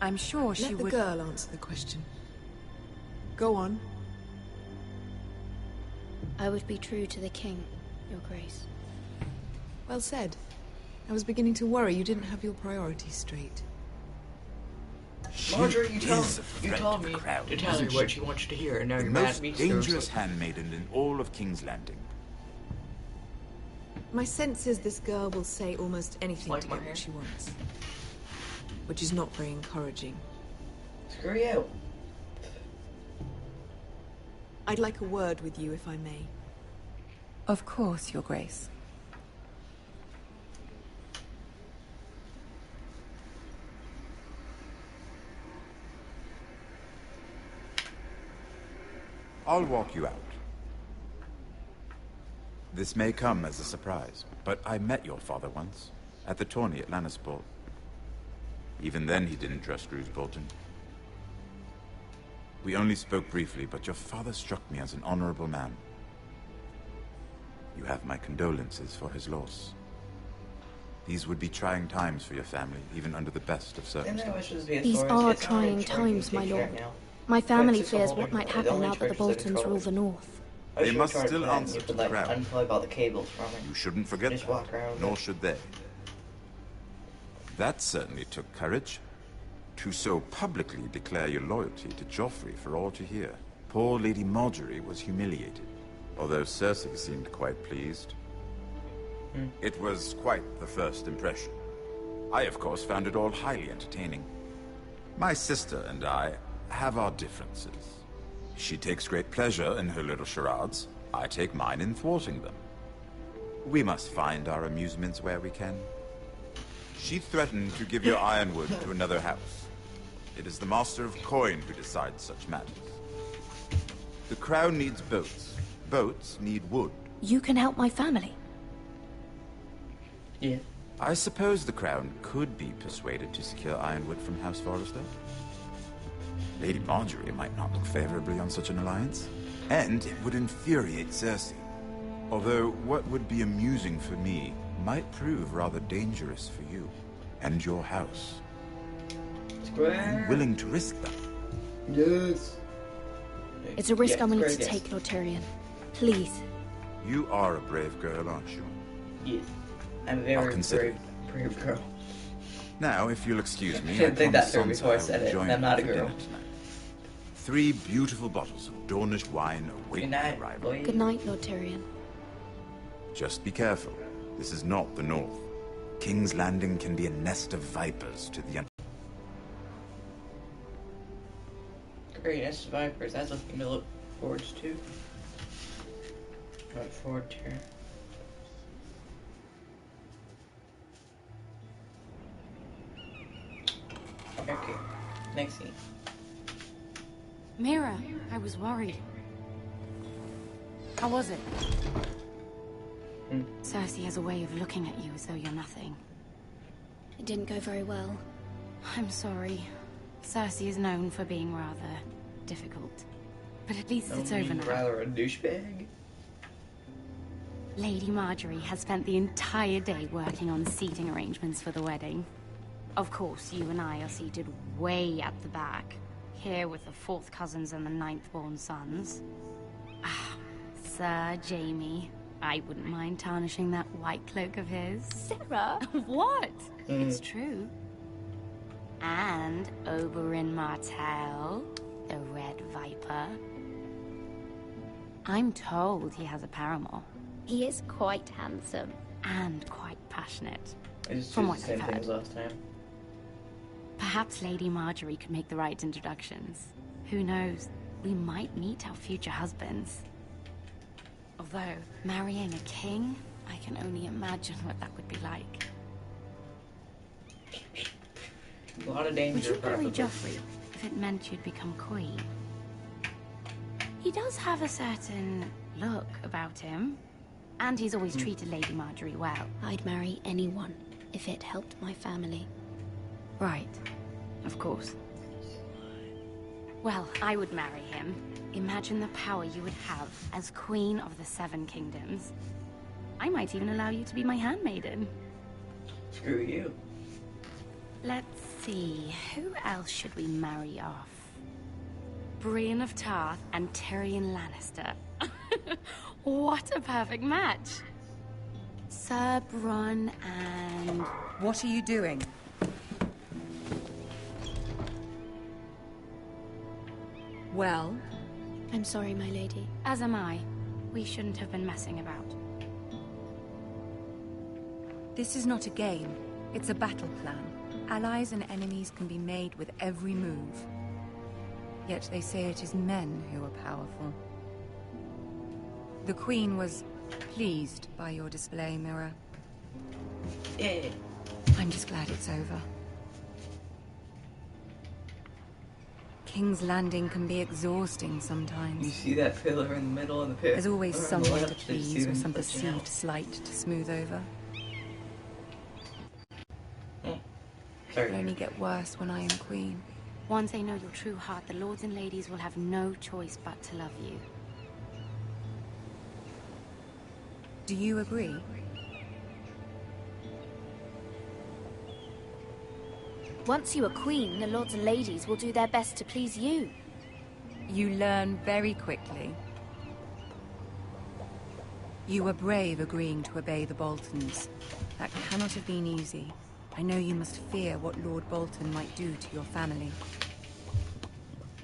I'm sure she would... Let the girl answer the question. Go on. I would be true to the king, Your Grace. Well said. I was beginning to worry you didn't have your priorities straight. Marjorie, you told me to tell her what she wants to hear, and now you're mad at me. The most dangerous handmaiden in all of King's Landing. My sense is this girl will say almost anything to get what she wants. Which is not very encouraging. Screw you. I'd like a word with you, if I may. Of course, Your Grace. I'll walk you out. This may come as a surprise, but I met your father once, at the tourney at Lannisport. Even then he didn't trust Roose Bolton. We only spoke briefly, but your father struck me as an honorable man. You have my condolences for his loss. These would be trying times for your family, even under the best of circumstances. These are trying times, my lord. My family fears what might happen now that the Boltons rule the North. They must still answer to the crown. Unplug all the cables from it. You shouldn't forget that, nor should they. That certainly took courage. To so publicly declare your loyalty to Joffrey for all to hear. Poor Lady Marjorie was humiliated, although Cersei seemed quite pleased. It was quite the first impression. I, of course, found it all highly entertaining. My sister and I have our differences. She takes great pleasure in her little charades. I take mine in thwarting them. We must find our amusements where we can. She threatened to give your ironwood to another house. It is the Master of Coin who decides such matters. The crown needs boats. Boats need wood. You can help my family. Yeah. I suppose the crown could be persuaded to secure ironwood from House Forrester. Lady Marjorie might not look favorably on such an alliance, and it would infuriate Cersei. Although what would be amusing for me might prove rather dangerous for you and your house. Are you willing to risk that? Yes. It's a risk I'm willing to take, Lord Tyrion. Please. You are a brave girl, aren't you? Yes. I'm a very brave girl. Now, if you'll excuse me, I didn't think that through before I said it. I'm not a girl. 3 beautiful bottles of Dornish wine await your arrival. Good night, Lord Tyrion. Just be careful. This is not the North. King's Landing can be a nest of vipers to the Great, nest of vipers. That's something to look forward to. Look forward to. Okay, next scene. Mira, I was worried. How was it? Cersei has a way of looking at you as though you're nothing. It didn't go very well. I'm sorry. Cersei is known for being rather difficult. But at least it's over now. Rather a douchebag. Lady Marjorie has spent the entire day working on seating arrangements for the wedding. Of course, you and I are seated way at the back, here with the 4th cousins and the 9th-born sons. Ah, Sir Jaime. I wouldn't mind tarnishing that white cloak of his. Sarah? What? It's true. And Oberyn Martell, the Red Viper. I'm told he has a paramour. He is quite handsome. And quite passionate. From what I've heard. Last time. Perhaps Lady Marjorie could make the right introductions. Who knows? We might meet our future husbands. Although, marrying a king, I can only imagine what that would be like. A lot of danger. Would you marry Joffrey if it meant you'd become queen? He does have a certain look about him. And he's always treated Lady Marjorie well. I'd marry anyone if it helped my family. Right. Of course. Well, I would marry him. Imagine the power you would have as Queen of the 7 Kingdoms. I might even allow you to be my handmaiden. Screw you. Let's see, who else should we marry off? Brienne of Tarth and Tyrion Lannister. What a perfect match. Sir Bronn and... What are you doing? Well? I'm sorry, my lady. As am I. We shouldn't have been messing about. This is not a game. It's a battle plan. Allies and enemies can be made with every move. Yet they say it is men who are powerful. The Queen was pleased by your display, Mira. Yeah. I'm just glad it's over. King's Landing can be exhausting sometimes. You see that pillar in the middle of the pit? There's always Or on the someone to left, there's please or some glitching out. perceived slight to smooth over. Sorry. It'll only get worse when I am queen. Once they know your true heart, the lords and ladies will have no choice but to love you. Do you agree? Once you are queen, the lords and ladies will do their best to please you. You learn very quickly. You were brave agreeing to obey the Boltons. That cannot have been easy. I know you must fear what Lord Bolton might do to your family.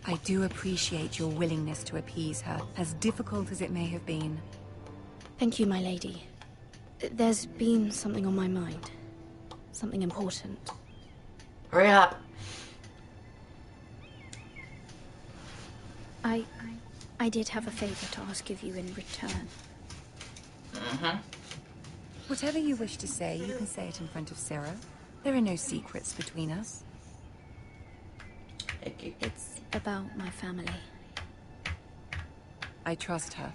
I do appreciate your willingness to appease her, as difficult as it may have been. Thank you, my lady. There's been something on my mind. Something important. Hurry up! I did have a favor to ask of you in return. Whatever you wish to say, you can say it in front of Sarah. There are no secrets between us. It's about my family. I trust her.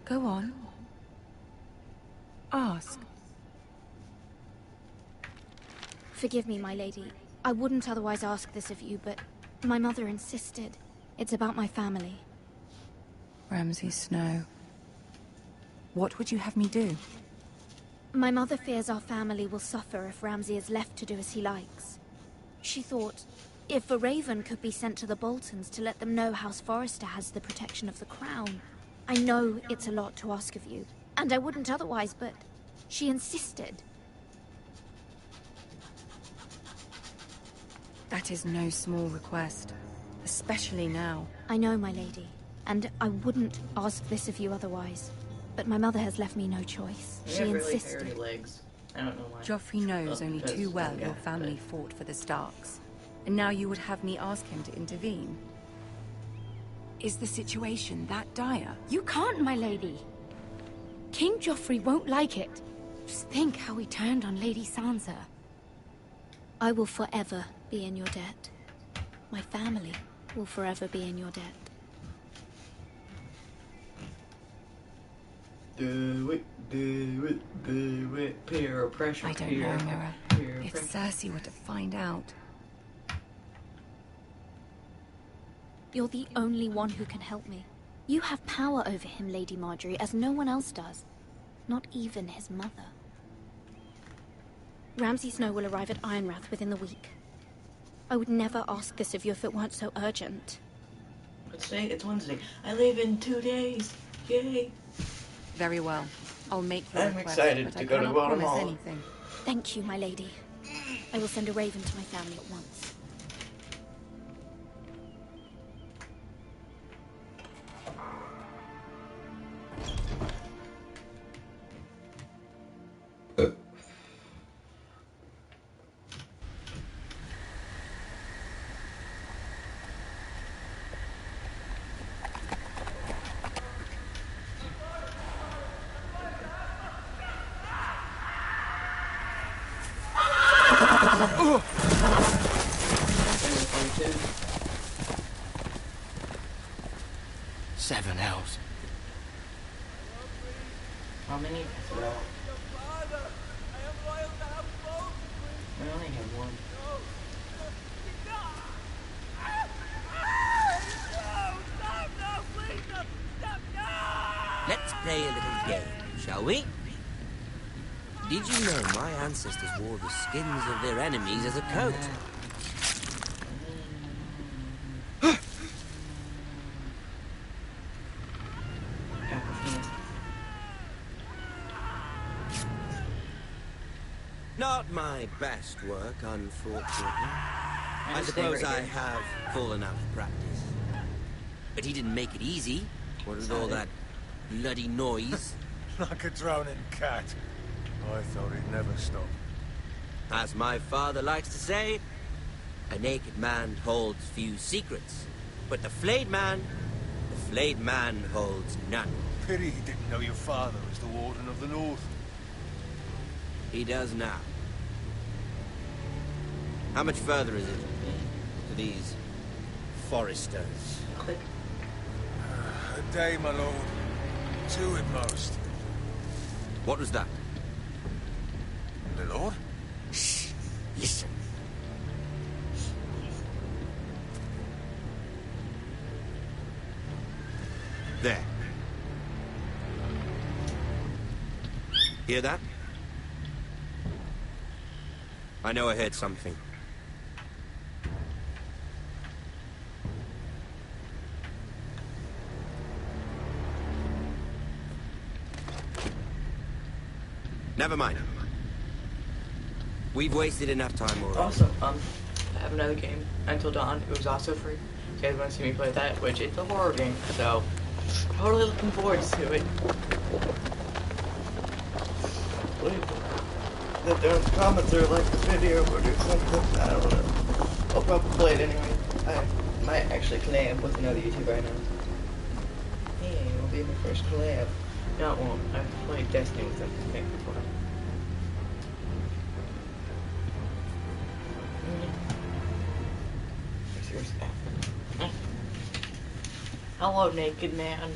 Go on. Ask. Forgive me, my lady. I wouldn't otherwise ask this of you, but my mother insisted. It's about my family. Ramsay Snow. What would you have me do? My mother fears our family will suffer if Ramsay is left to do as he likes. She thought, if a raven could be sent to the Boltons to let them know House Forrester has the protection of the crown. I know it's a lot to ask of you, and I wouldn't otherwise, but she insisted. That is no small request, especially now. I know, my lady, and I wouldn't ask this of you otherwise. But my mother has left me no choice. You She have really insisted. hairy legs. I don't know why. Joffrey knows only because too well yeah, your family fought for the Starks. And now you would have me ask him to intervene? Is the situation that dire? You can't, my lady. King Joffrey won't like it. Just think how he turned on Lady Sansa. I will forever be in your debt. My family will forever be in your debt. Do it, peer pressure. I don't know, Mira. If Cersei were to find out... You're the only one who can help me. You have power over him, Lady Marjorie, as no one else does. Not even his mother. Ramsay Snow will arrive at Ironrath within the week. I would never ask this of you if it weren't so urgent. It's Wednesday. I leave in 2 days. Yay. Very well. I'll make your I'm request, excited but to I go to cannot promise Guatemala. anything. Thank you, my lady. I will send a raven to my family at once. Seven hells. How many? Well, I only have one. Let's play a little game, shall we? Did you know my ancestors wore the skins of their enemies as a coat? Not my best work, unfortunately. I suppose I have fallen out of practice. But he didn't make it easy. What with all that bloody noise? Like a droning cat. I thought he'd never stop. As my father likes to say, a naked man holds few secrets. But the flayed man holds none. Pity he didn't know your father was the Warden of the North. He does now. How much further is it to these foresters? A day, my lord. 2 at most. What was that? My lord? Shh. Listen. There. Hear that? I know I heard something. Never mind. We've wasted enough time already. Also, I have another game, Until Dawn. It was also free. If you guys want to see me play that, which it's a horror game, so totally looking forward to it. Let down comments or like the video or do something. I don't know. I'll probably play it anyway. I might actually collab with another YouTuber I know. Hey, it'll be my first collab. No, it won't. I've played Destiny with them, I think, before. Hello, naked man.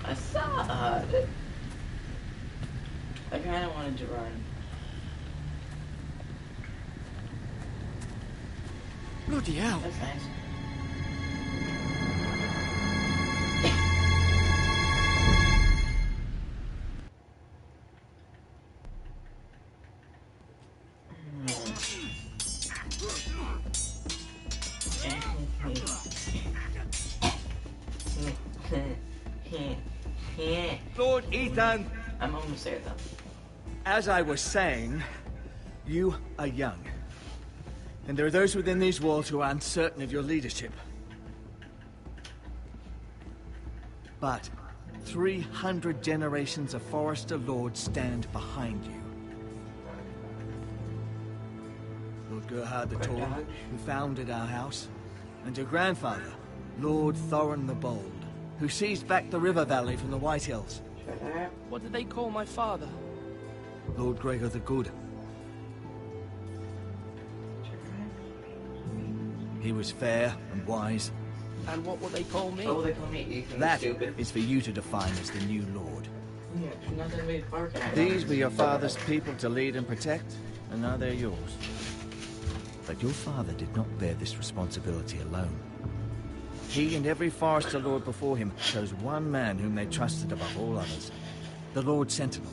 Assad. I kinda wanted to run. Bloody hell. That's nice. Lord Ethan! I'm almost there, though. As I was saying, you are young. And there are those within these walls who are uncertain of your leadership. But 300 generations of Forester Lords stand behind you. Lord Gerhard the Tall, who founded our house, and your grandfather, Lord Thorin the Bold, who seized back the river valley from the White Hills. What did they call my father? Lord Gregor the Good. He was fair and wise. And what will they call me? What will they call me? Ethan That stupid. is for you to define as the new Lord. Yeah, there's nothing to be barking at. These were your father's people to lead and protect, and now they're yours. But your father did not bear this responsibility alone. He and every Forester Lord before him chose one man whom they trusted above all others, the Lord Sentinel.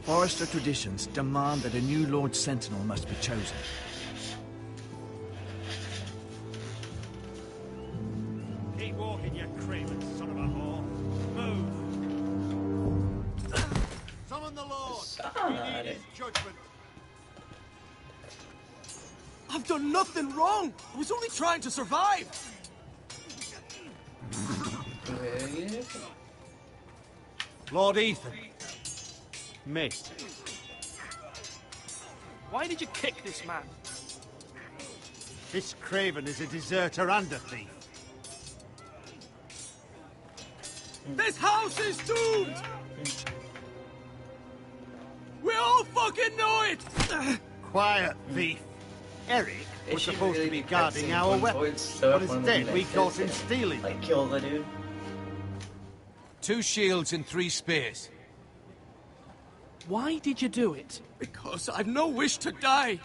Forester traditions demand that a new Lord Sentinel must be chosen. Keep walking, you craven son of a whore. Move. Summon the Lord. We need his judgment. I've done nothing wrong! I was only trying to survive! Lord Ethan. Missed. Why did you kick this man? This craven is a deserter and a thief. This house is doomed! We all fucking know it! Quiet, thief. Eric They was should supposed really to be be guarding practicing our one weapons, towards, so but if one of instead them we makes caught sense, him stealing. Like, kill the dude. 2 shields and 3 spears. Why did you do it? Because I've no wish to die.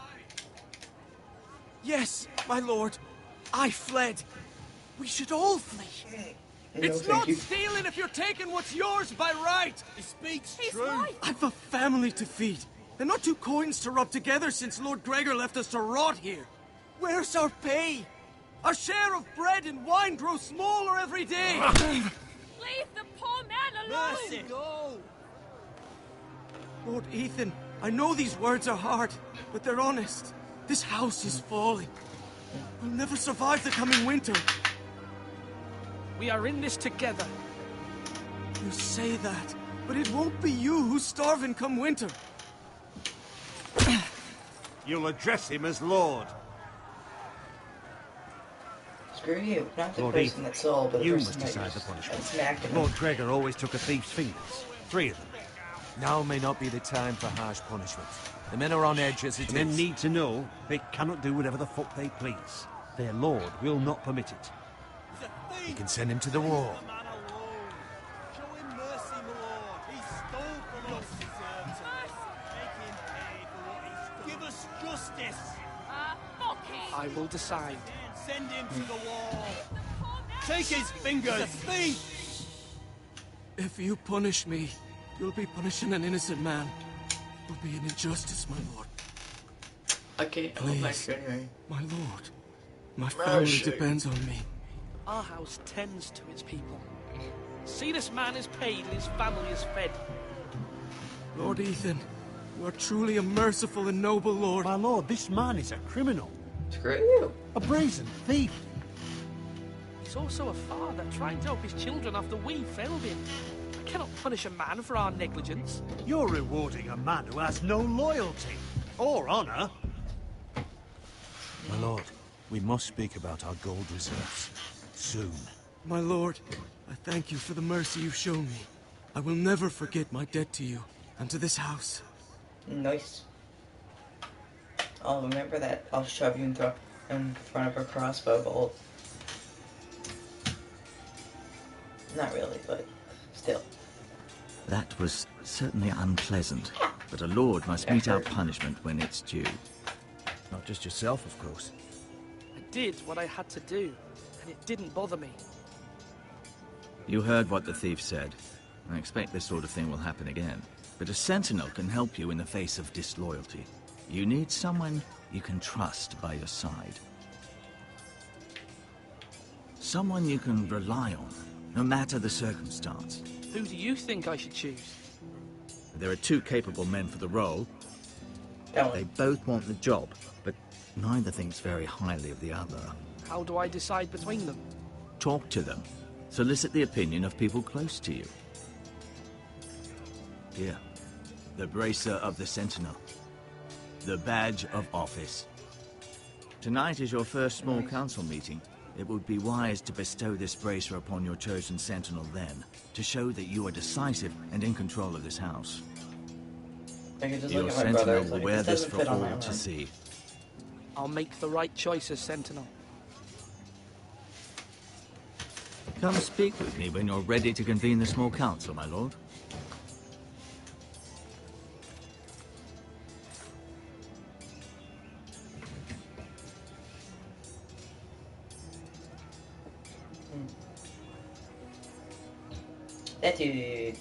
Yes, my lord. I fled. We should all flee. It's not stealing if you're taking what's yours by right. He speaks He's true. right. I've a family to feed. And not 2 coins to rub together since Lord Gregor left us to rot here. Where's our pay? Our share of bread and wine grows smaller every day. Leave the poor man alone! Mercy. Go. Lord Ethan, I know these words are hard, but they're honest. This house is falling. We'll never survive the coming winter. We are in this together. You say that, but it won't be you who's starving come winter. You'll address him as Lord. Screw you. Not the Lord person Ethan, that sold, but the you person must that decide used the punishment. and smacked him. Lord Gregor always took a thief's fingers. 3 of them. Now may not be the time for harsh punishment. The men are on edge as it The men is. need to know they cannot do whatever the fuck they please. Their lord will not permit it. You can send him to the wall. Give us justice. I will decide. Send him to the wall. Take his fingers. Thief. If you punish me, you'll be punishing an innocent man. It will be an injustice, my lord. Okay, I'll go back to you anyway. My lord. My family shit. depends on me. Our house tends to its people. See, this man is paid and his family is fed. Lord Ethan, you are truly a merciful and noble lord. My lord, this man is a criminal. Screw you. A brazen thief. He's also a father trying to help his children after we failed him. I cannot punish a man for our negligence. You're rewarding a man who has no loyalty or honor. My lord, we must speak about our gold reserves. Soon. My lord, I thank you for the mercy you've shown me. I will never forget my debt to you and to this house. Nice. I'll remember that. I'll shove you in front of a crossbow bolt. Not really, but still. That was certainly unpleasant, but a lord must mete out punishment when it's due. Not just yourself, of course. I did what I had to do, and it didn't bother me. You heard what the thief said. I expect this sort of thing will happen again. But a sentinel can help you in the face of disloyalty. You need someone you can trust by your side. Someone you can rely on, no matter the circumstance. Who do you think I should choose? There are 2 capable men for the role. They both want the job, but neither thinks very highly of the other. How do I decide between them? Talk to them. Solicit the opinion of people close to you. Here, the bracer of the Sentinel. The badge of office. Tonight is your first small council meeting. It would be wise to bestow this bracer upon your chosen Sentinel then, to show that you are decisive and in control of this house. I can just Your look at my Sentinel brother. will Like, wear this doesn't for fit on my all arm. to see. I'll make the right choice as Sentinel. Come speak with me when you're ready to convene the small council, my lord. That dude.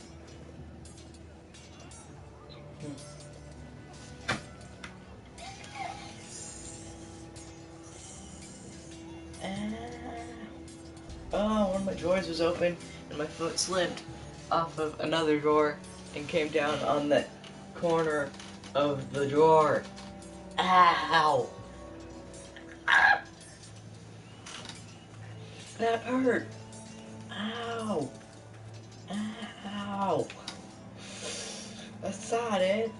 Oh, one of my drawers was open and my foot slipped off of another drawer and came down on the corner of the drawer. Ow! Ah. That hurt. Ow! Ow! I saw it.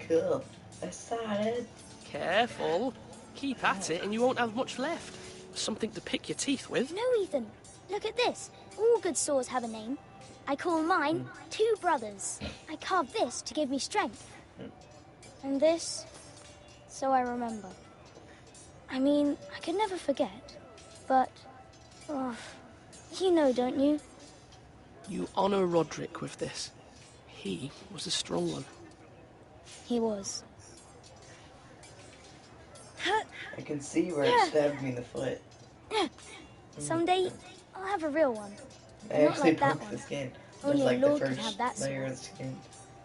Cool. I saw it. Careful. Keep at it and you won't have much left. Something to pick your teeth with. No, Ethan. Look at this. All good swords have a name. I call mine 2 brothers. I carved this to give me strength. And this, so I remember. I mean, I could never forget. But, oh, you know, don't you? You honor Roderick with this. He was a strong one. He was. I can see where it stabbed me in the foot. Someday, I'll have a real one. I Not actually like that broke one. the skin. Only Just like a the lord could first have that layer sword. of the skin.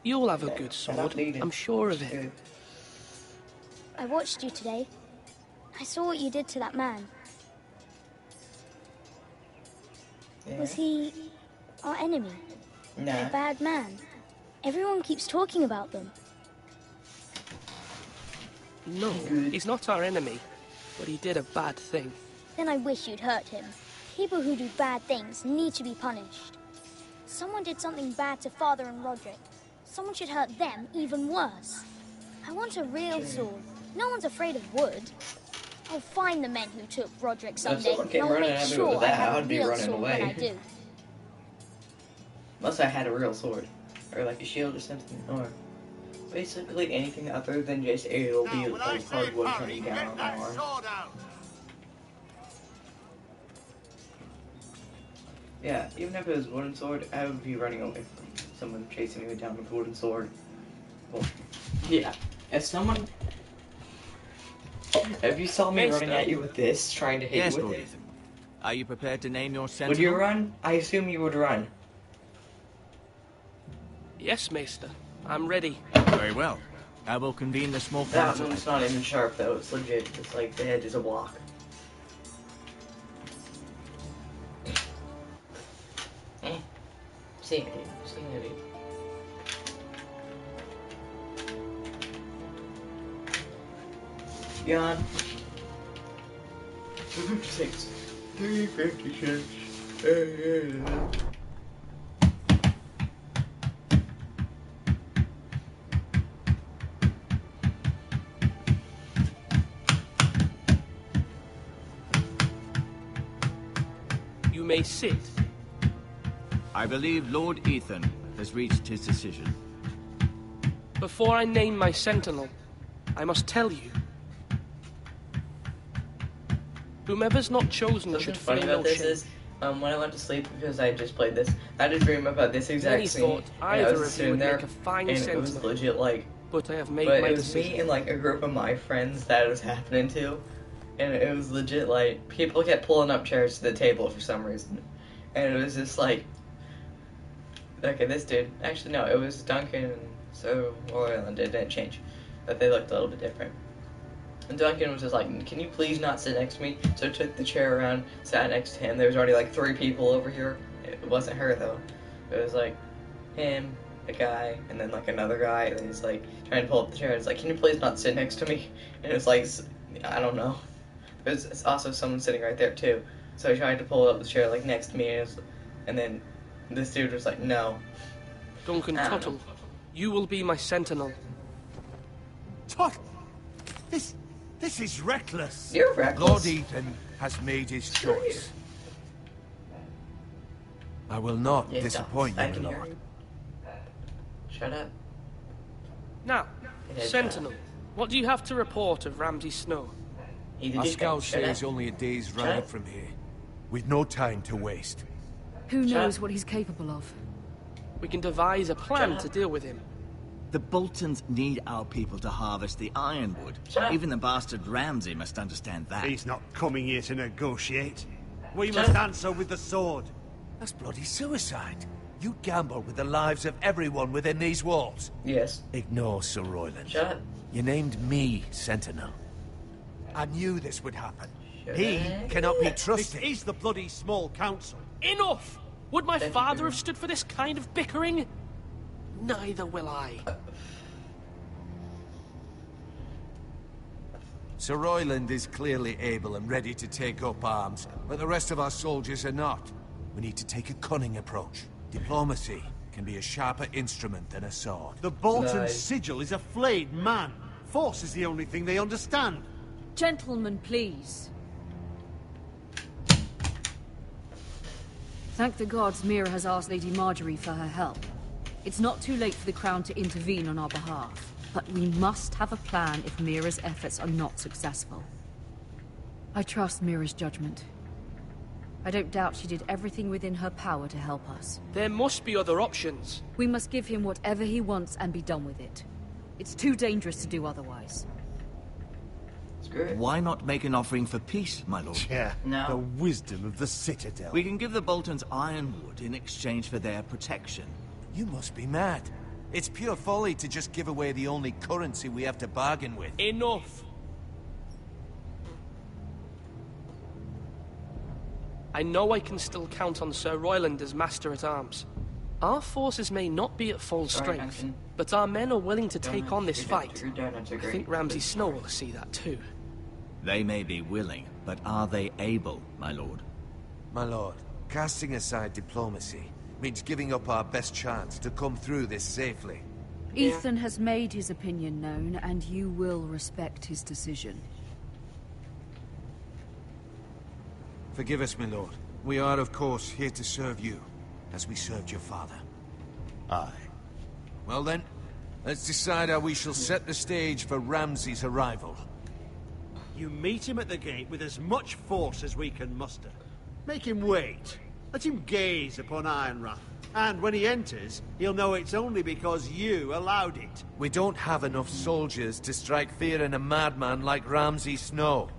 You'll have a Yeah, good and sword. I'll need it. I'm sure of It's it. good. I watched you today. I saw what you did to that man. Yeah. Was he our enemy? Nah. A bad man? Everyone keeps talking about them. No, he's not our enemy, but he did a bad thing. Then I wish you'd hurt him. People who do bad things need to be punished. Someone did something bad to Father and Roderick. Someone should hurt them even worse. I want a real sword. No one's afraid of wood. I'll find the men who took Roderick someday, someone and came I'll running make at me sure with I that, have I a would be real running sword when away. I do. Unless I had a real sword. or like a shield or something, or basically anything other than just it'll be like hardwood coming down on my arm. Yeah, even if it was a wooden sword, I would be running away from someone chasing me down with a wooden sword. Well, yeah, if someone... If you saw me running at you with this, trying to hit you with it... Are you prepared to name your sentinel? Would you run? I assume you would run. Yes, Maester. I'm ready. Very well. I will convene the small That council. one's not even sharp, though. It's legit. It's like the head is a block. Sanity. Sanity. Yawn. 256. 356. You may sit. I believe Lord Ethan has reached his decision. Before I name my sentinel, I must tell you. Whomever's not chosen Something should funny feel about no this shame. is, when I went to sleep, because I just played this, I had a dream about this Then exact he scene. thought And I either was of you sitting would there, make a fine and it sentinel. was legit like... But I have made But my it was decision. me and like a group of my friends that it was happening to, and it was legit like people kept pulling up chairs to the table for some reason, and it was just like, okay, this dude. Actually, no, it was Duncan and so Royal, and it didn't change, but they looked a little bit different. And Duncan was just like, "Can you please not sit next to me?" So I took the chair around, sat next to him. There was already like 3 people over here. It wasn't her though. It was like him, a guy, and then like another guy, and then he's like trying to pull up the chair. It's like, "Can you please not sit next to me?" And it's like, I don't know. It's also someone sitting right there too. So he tried to pull up the chair like next to me, and then this dude was like, "No." Duncan Tuttle, you will be my sentinel. Tut! This is reckless. You're reckless. Lord Ethan has made his choice. I will not Yeah, disappoint I you, can my hear lord. you. Shut up. Now, It is sentinel, what do you have to report of Ramsay Snow? Our scouts say he's only a day's ride from here, with no time to waste. Who knows what he's capable of? We can devise a plan to deal with him. The Boltons need our people to harvest the ironwood. Even the bastard Ramsay must understand that. He's not coming here to negotiate. We must answer with the sword. That's bloody suicide. You gamble with the lives of everyone within these walls. Yes. Ignore Sir Royland. Shut up. You named me Sentinel. I knew this would happen. Shut He up. cannot be trusted. This is the bloody small council. Enough! Would my father have stood for this kind of bickering? Neither will I. Sir Royland is clearly able and ready to take up arms, but the rest of our soldiers are not. We need to take a cunning approach. Diplomacy can be a sharper instrument than a sword. The Bolton sigil is a flayed man. Force is the only thing they understand. Gentlemen, please. Thank the gods Mira has asked Lady Marjorie for her help. It's not too late for the Crown to intervene on our behalf, but we must have a plan if Mira's efforts are not successful. I trust Mira's judgment. I don't doubt she did everything within her power to help us. There must be other options. We must give him whatever he wants and be done with it. It's too dangerous to do otherwise. Why not make an offering for peace, my lord? Yeah, the wisdom of the Citadel. We can give the Boltons ironwood in exchange for their protection. You must be mad. It's pure folly to just give away the only currency we have to bargain with. Enough! I know I can still count on Sir Royland as Master-at-Arms. Our forces may not be at full strength, but our men are willing to take on this fight. I think Ramsay Snow will see that too. They may be willing, but are they able, my lord? My lord, casting aside diplomacy means giving up our best chance to come through this safely. Ethan has made his opinion known, and you will respect his decision. Forgive us, my lord. We are, of course, here to serve you, as we served your father. Aye. Well then, let's decide how we shall set the stage for Ramsay's arrival. You meet him at the gate with as much force as we can muster. Make him wait. Let him gaze upon Ironrath. And when he enters, he'll know it's only because you allowed it. We don't have enough soldiers to strike fear in a madman like Ramsay Snow.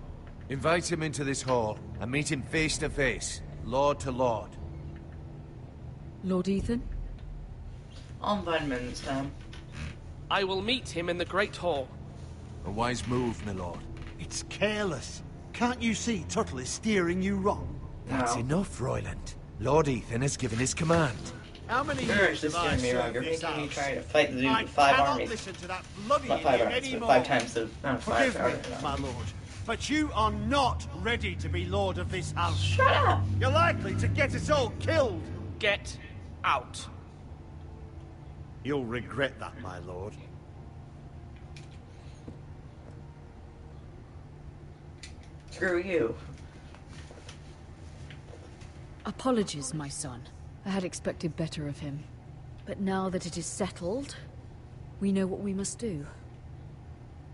Invite him into this hall and meet him face to face, lord to lord. Lord Ethan? I'll invite him in this time. I will meet him in the Great Hall. A wise move, my lord. It's careless. Can't you see Tuttle is steering you wrong? That's enough, Royland. Lord Ethan has given his command. How many You're years just have I steering me wrong. served You're this making me house? try to fight the dude I with 5 cannot armies. listen to that bloody Not 5 idiot armies, but anymore. 5 times the amount of 5 Forgive me, armies. my lord, but you are not ready to be lord of this house. Shut up! You're likely to get us all killed. Get out. You'll regret that, my lord. Screw you. Apologies, my son. I had expected better of him. But now that it is settled, we know what we must do.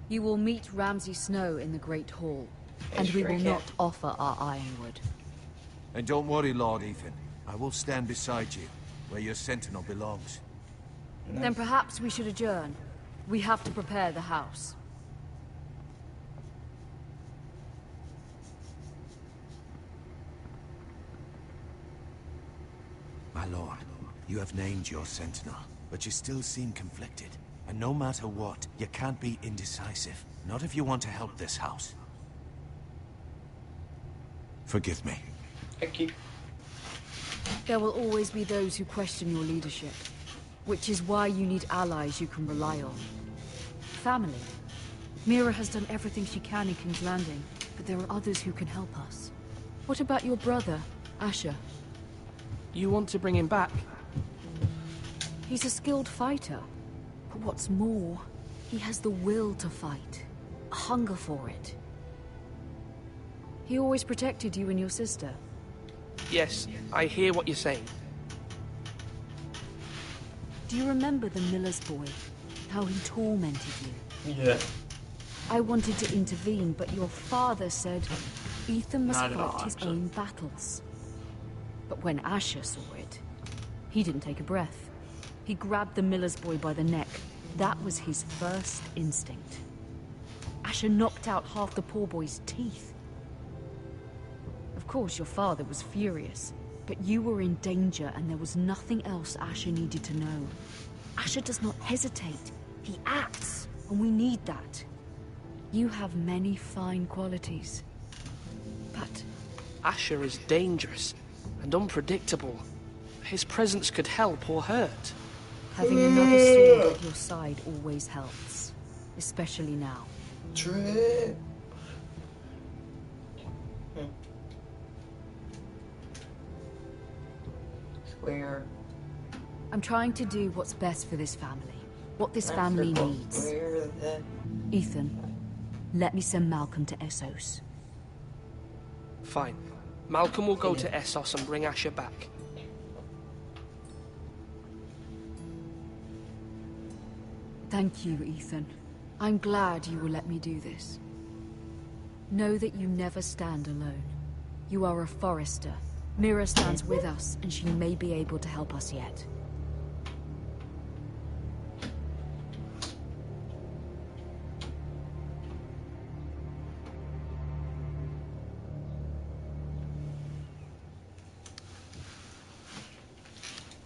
You will meet Ramsay Snow in the Great Hall, and we will not offer our ironwood. And don't worry, Lord Ethan. I will stand beside you, where your sentinel belongs. Then perhaps we should adjourn. We have to prepare the house. My lord, you have named your sentinel, but you still seem conflicted. And no matter what, you can't be indecisive. Not if you want to help this house. Forgive me. Thank you. There will always be those who question your leadership, which is why you need allies you can rely on. Family. Mira has done everything she can in King's Landing, but there are others who can help us. What about your brother, Asher? You want to bring him back? He's a skilled fighter. But what's more, he has the will to fight. A hunger for it. He always protected you and your sister. Yes, I hear what you're saying. Do you remember the miller's boy? How he tormented you? Yeah. I wanted to intervene, but your father said Ethan must Not at all, fight his actually. own battles. But when Asher saw it, he didn't take a breath. He grabbed the miller's boy by the neck. That was his first instinct. Asher knocked out half the poor boy's teeth. Of course, your father was furious, but you were in danger and there was nothing else Asher needed to know. Asher does not hesitate. He acts, and we need that. You have many fine qualities, but... Asher is dangerous and unpredictable. His presence could help or hurt. Having another sword at your side always helps, especially now. Trip. Square. I'm trying to do what's best for this family. What this family needs. Square that. Ethan, let me send Malcolm to Essos. Fine. Malcolm will go to Essos and bring Asher back. Thank you, Ethan. I'm glad you will let me do this. Know that you never stand alone. You are a Forrester. Mira stands with us, and she may be able to help us yet.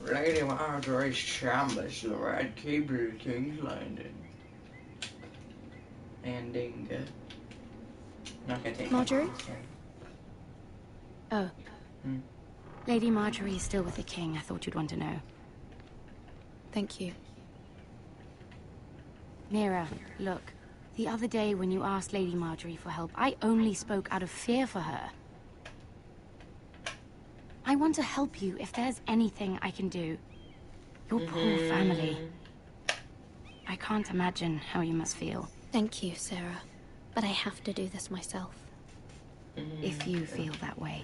Lady Marjorie's chambers, the red cable King's Landing. Ending. Not gonna take Marjorie? long. Oh. Lady Marjorie is still with the king. I thought you'd want to know. Thank you. Mira, look. The other day when you asked Lady Marjorie for help, I only spoke out of fear for her. I want to help you if there's anything I can do. Your poor family. I can't imagine how you must feel. Thank you, Sarah. But I have to do this myself. If you feel that way.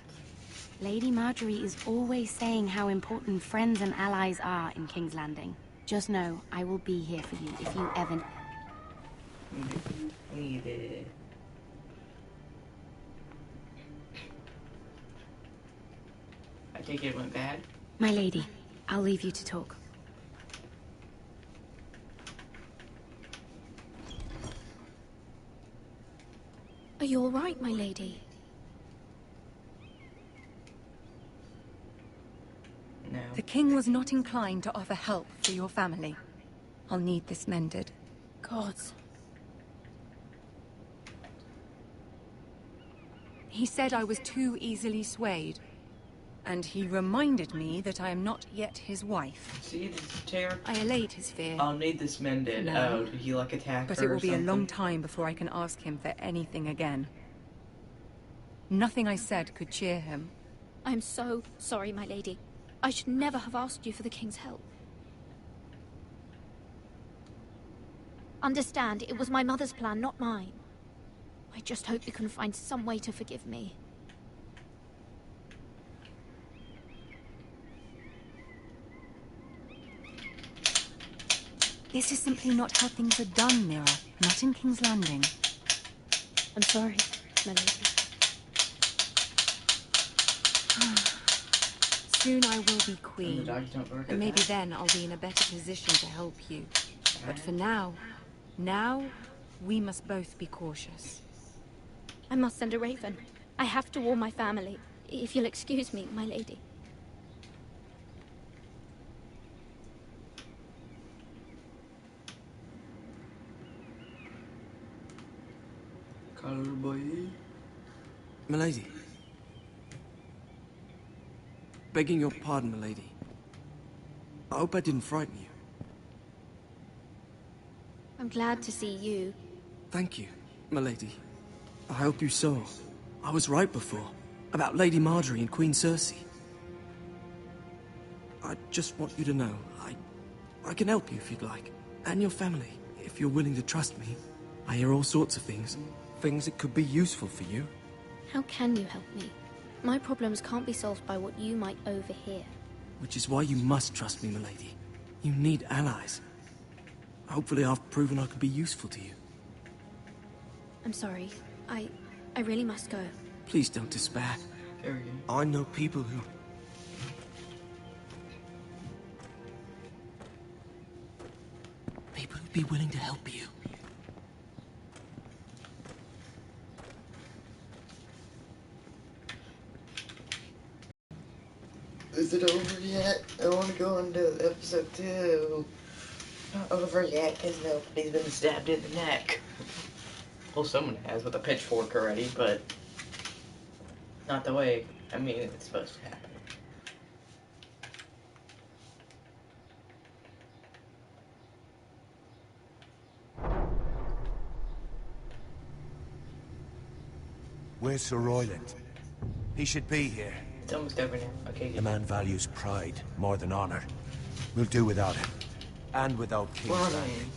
Lady Marjorie is always saying how important friends and allies are in King's Landing. Just know I will be here for you if you ever... Need it. I think it went bad. My lady, I'll leave you to talk. Are you all right, my lady? No. The king was not inclined to offer help for your family. I'll need this mended. Gods. He said I was too easily swayed. And he reminded me that I am not yet his wife. See, this is terrible. I allayed his fear. I'll need this mended. No. Oh, did he like attack But her it will or be something? a long time before I can ask him for anything again. Nothing I said could cheer him. I'm so sorry, my lady. I should never have asked you for the king's help. Understand, it was my mother's plan, not mine. I just hope you can find some way to forgive me. This is simply not how things are done, Mira. Not in King's Landing. I'm sorry, my lady. Soon I will be queen. And the dogs don't bark And at maybe that. then I'll be in a better position to help you. But for now, we must both be cautious. I must send a raven. I have to warn my family. If you'll excuse me, my lady. Milady. Begging your pardon, milady. I hope I didn't frighten you. I'm glad to see you. Thank you, milady. I hope you saw. I was right before. About Lady Marjorie and Queen Cersei. I just want you to know, I can help you if you'd like. And your family, if you're willing to trust me. I hear all sorts of things. Things that could be useful for you. How can you help me? My problems can't be solved by what you might overhear. Which is why you must trust me, milady. You need allies. Hopefully I've proven I can be useful to you. I'm sorry. I really must go. Please don't despair. I know people who... People who'd be willing to help you. Is it over yet? I want to go into episode 2. Not over yet, because nobody's been stabbed in the neck. Well, someone has with a pitchfork already, but not the way, I mean, it's supposed to happen. Where's Sir Royland? He should be here. It's almost over now. Okay. The man values pride more than honor. We'll do without him. And without King's Landing.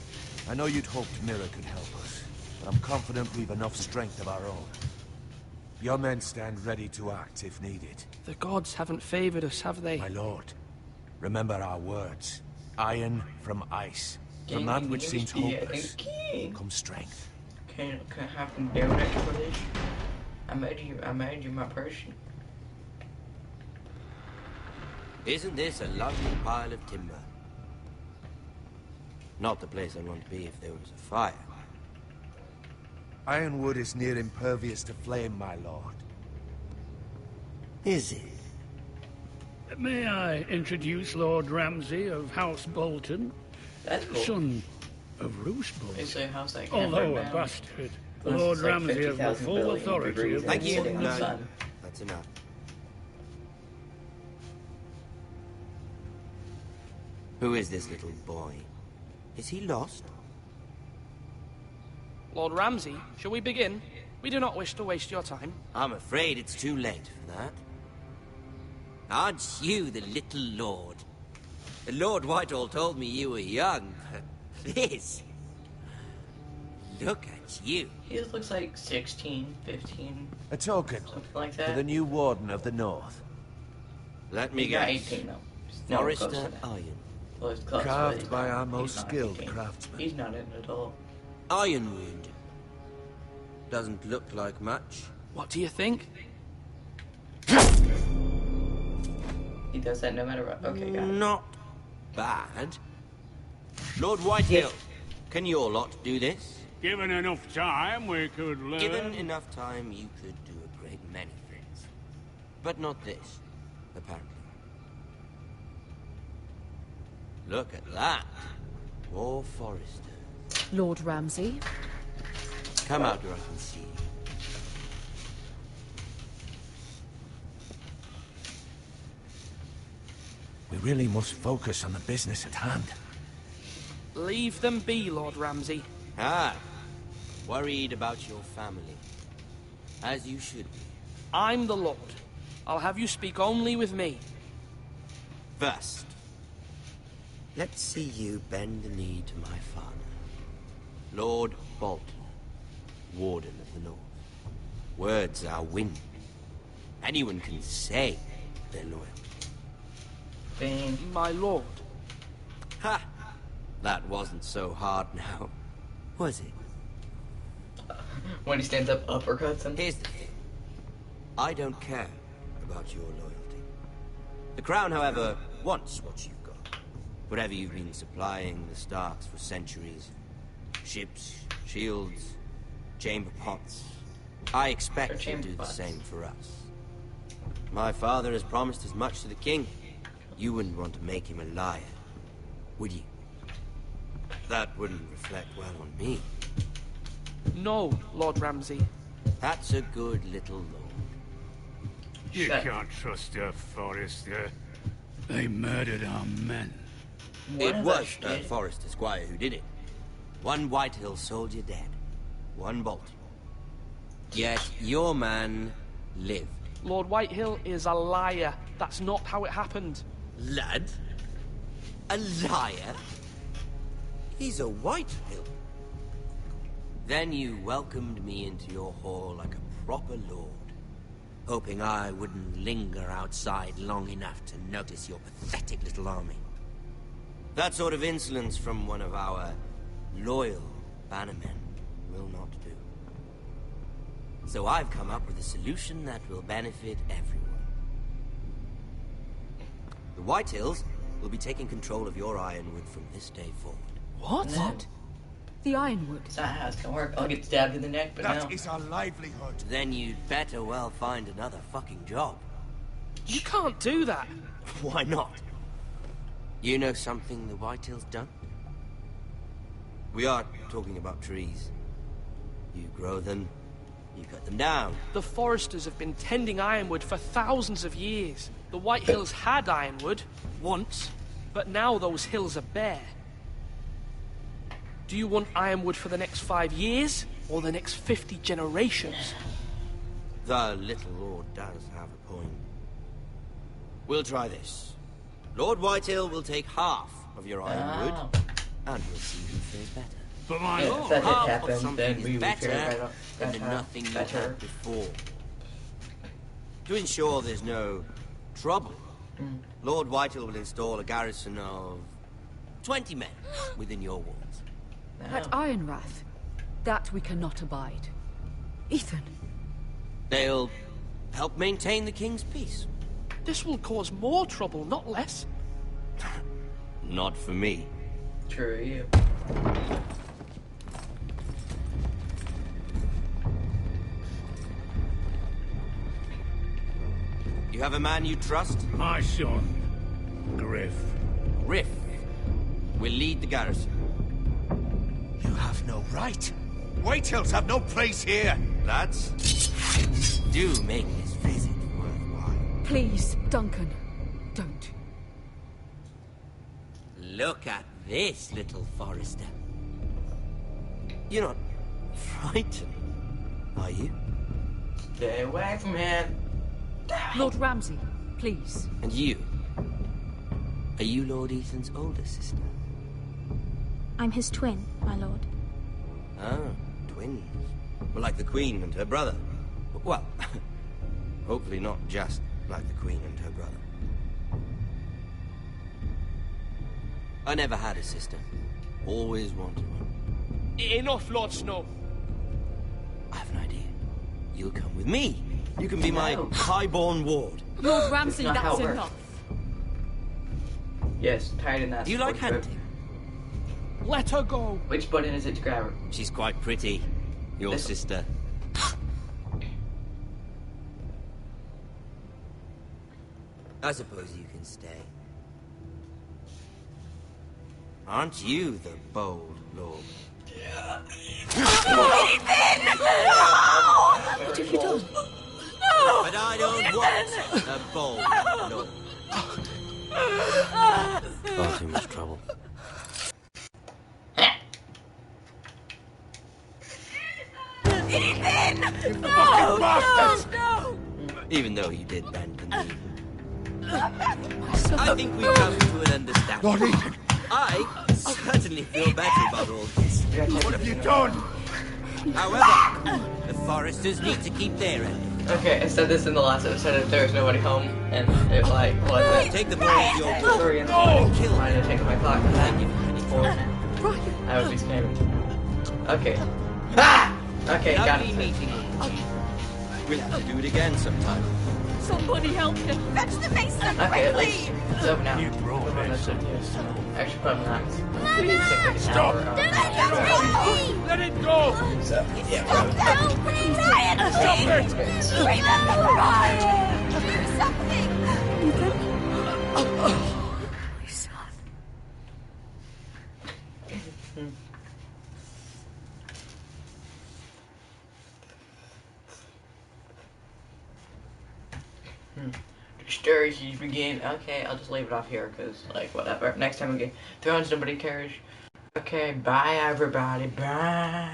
I know you'd hoped Mira could help us, but I'm confident we've enough strength of our own. Your men stand ready to act if needed. The gods haven't favored us, have they? My lord, remember our words. Iron from ice. From that which seems hopeless comes strength. Can I have some donut for this? I made you my person. Isn't this a lovely pile of timber? Not the place I'd want to be if there was a fire. Ironwood is near impervious to flame, my lord. Is it? May I introduce Lord Ramsay of House Bolton? That's cool. Son of Roose Bolton. It's a house I can't Although burn a down. bastard, Unless Lord it's like Ramsay has the 50,000 full billion authority degrees of the and Thank you. sitting in the No, sun. that's enough. Who is this little boy? Is he lost? Lord Ramsay, shall we begin? We do not wish to waste your time. I'm afraid it's too late for that. Aren't you the little lord? Lord Whitehall told me you were young, but this... Look at you. He just looks like 16, 15. A token. Something like For that. the new Warden of the North. Let me He got guess. 18 though. No, close to Forrester that. Iron. Well, his clothes, Carved by our most skilled craftsmen. He's not in it at all. Ironwood. Doesn't look like much. What do you think? He does that no matter what. Okay, got it. Not bad. Lord Whitehill, can your lot do this? Given enough time, we could learn. Given enough time, you could do a great many things. But not this, apparently. Look at that. More foresters. Lord Ramsay. Come out where I can see you. We really must focus on the business at hand. Leave them be, Lord Ramsay. Ah, worried about your family. As you should be. I'm the Lord. I'll have you speak only with me. First, let's see you bend the knee to my father, Lord Bolton, Warden of the North. Words are wind. Anyone can say they're loyal. My lord. Ha! That wasn't so hard now, was it? When he stands up, uppercuts him. Here's the thing. I don't care about your loyalty. The Crown, however, wants what you've got. Whatever you've been supplying the Starks for centuries. Ships, shields, chamber pots. I expect you to do the same for us. My father has promised as much to the king. You wouldn't want to make him a liar, would you? That wouldn't reflect well on me. No, Lord Ramsay. That's a good little lord. You can't trust a Forrester. They murdered our men. It was a Forrester squire who did it. One Whitehill soldier dead. One Bolton. Yet your man lived. Lord Whitehill is a liar. That's not how it happened. Lad? A liar? He's a Whitehill. Then you welcomed me into your hall like a proper lord, hoping I wouldn't linger outside long enough to notice your pathetic little army. That sort of insolence from one of our loyal bannermen will not do. So I've come up with a solution that will benefit everyone. The Whitehills will be taking control of your ironwood from this day forward. What? The ironwood? That's not how it's gonna work. I'll get stabbed in the neck, but That no. is our livelihood. Then you'd better well find another fucking job. You can't do that. Why not? You know something the Whitehills don't? We are talking about trees. You grow them, you cut them down. The Foresters have been tending ironwood for thousands of years. The Whitehills had ironwood, once, but now those hills are bare. Do you want ironwood for the next 5 years, or the next 50 generations? The little lord does have a point. We'll try this. Lord Whitehill will take half of your ironwood, and we'll see who fares better. But my Yeah, lord, if that did half happen, of something then is we would better fare better. than the nothing you had before. To ensure there's no trouble, Lord Whitehill will install a garrison of 20 men within your walls. At Ironrath? That we cannot abide. Ethan. They'll help maintain the king's peace. This will cause more trouble, not less. Not for me. True, you. You have a man you trust? My son, Griff. Griff will lead the garrison. You have no right. Whitehills have no place here. Lads, do make this visit worthwhile. Please, Duncan. Don't. Look at this, little Forrester. You're not frightened, are you? Stay away from him. Lord Ramsay, please. And you? Are you Lord Ethan's older sister? I'm his twin, my lord. Ah, twins. Well, like the Queen and her brother. Well, hopefully not just like the Queen and her brother. I never had a sister. Always wanted one. Enough, Lord Snow. I have an idea. You'll come with me. You can be my highborn ward. Lord Ramsay, That's not how that's it works. enough. Yes, tired in that. Do you like hunting? Let her go. Which button is it to grab her? She's quite pretty. Your This- sister. I suppose you can stay. Aren't you the bold lord? What have you done? But I don't want a bold lord. Far too much trouble. Ethan! No, bastard! No! Even though you did bend the knee. I think we've come to an understanding. Lord Ethan! I certainly feel better about all this. What have you done? However, the foresters need to keep their end. Okay, I said this in the last episode if there was nobody home, and it like was Take the boy to your door. 3 in the morning. Kill him. I didn't take my clock. Thank you for any I would be screaming. Okay. Ah! Okay, got Lovely it. meeting you. We'll have to do it again sometime. Somebody help him! Fetch the mason Okay, at quickly! least it's over now. You brought this. Actually, put on max. Stop! Let it go! So, yeah. Stop it! Remember Ryan! Do something! My son. The stories begin. Okay, I'll just leave it off here because, like, whatever. Next time we get Thrones, nobody cares. Okay, bye everybody. Bye.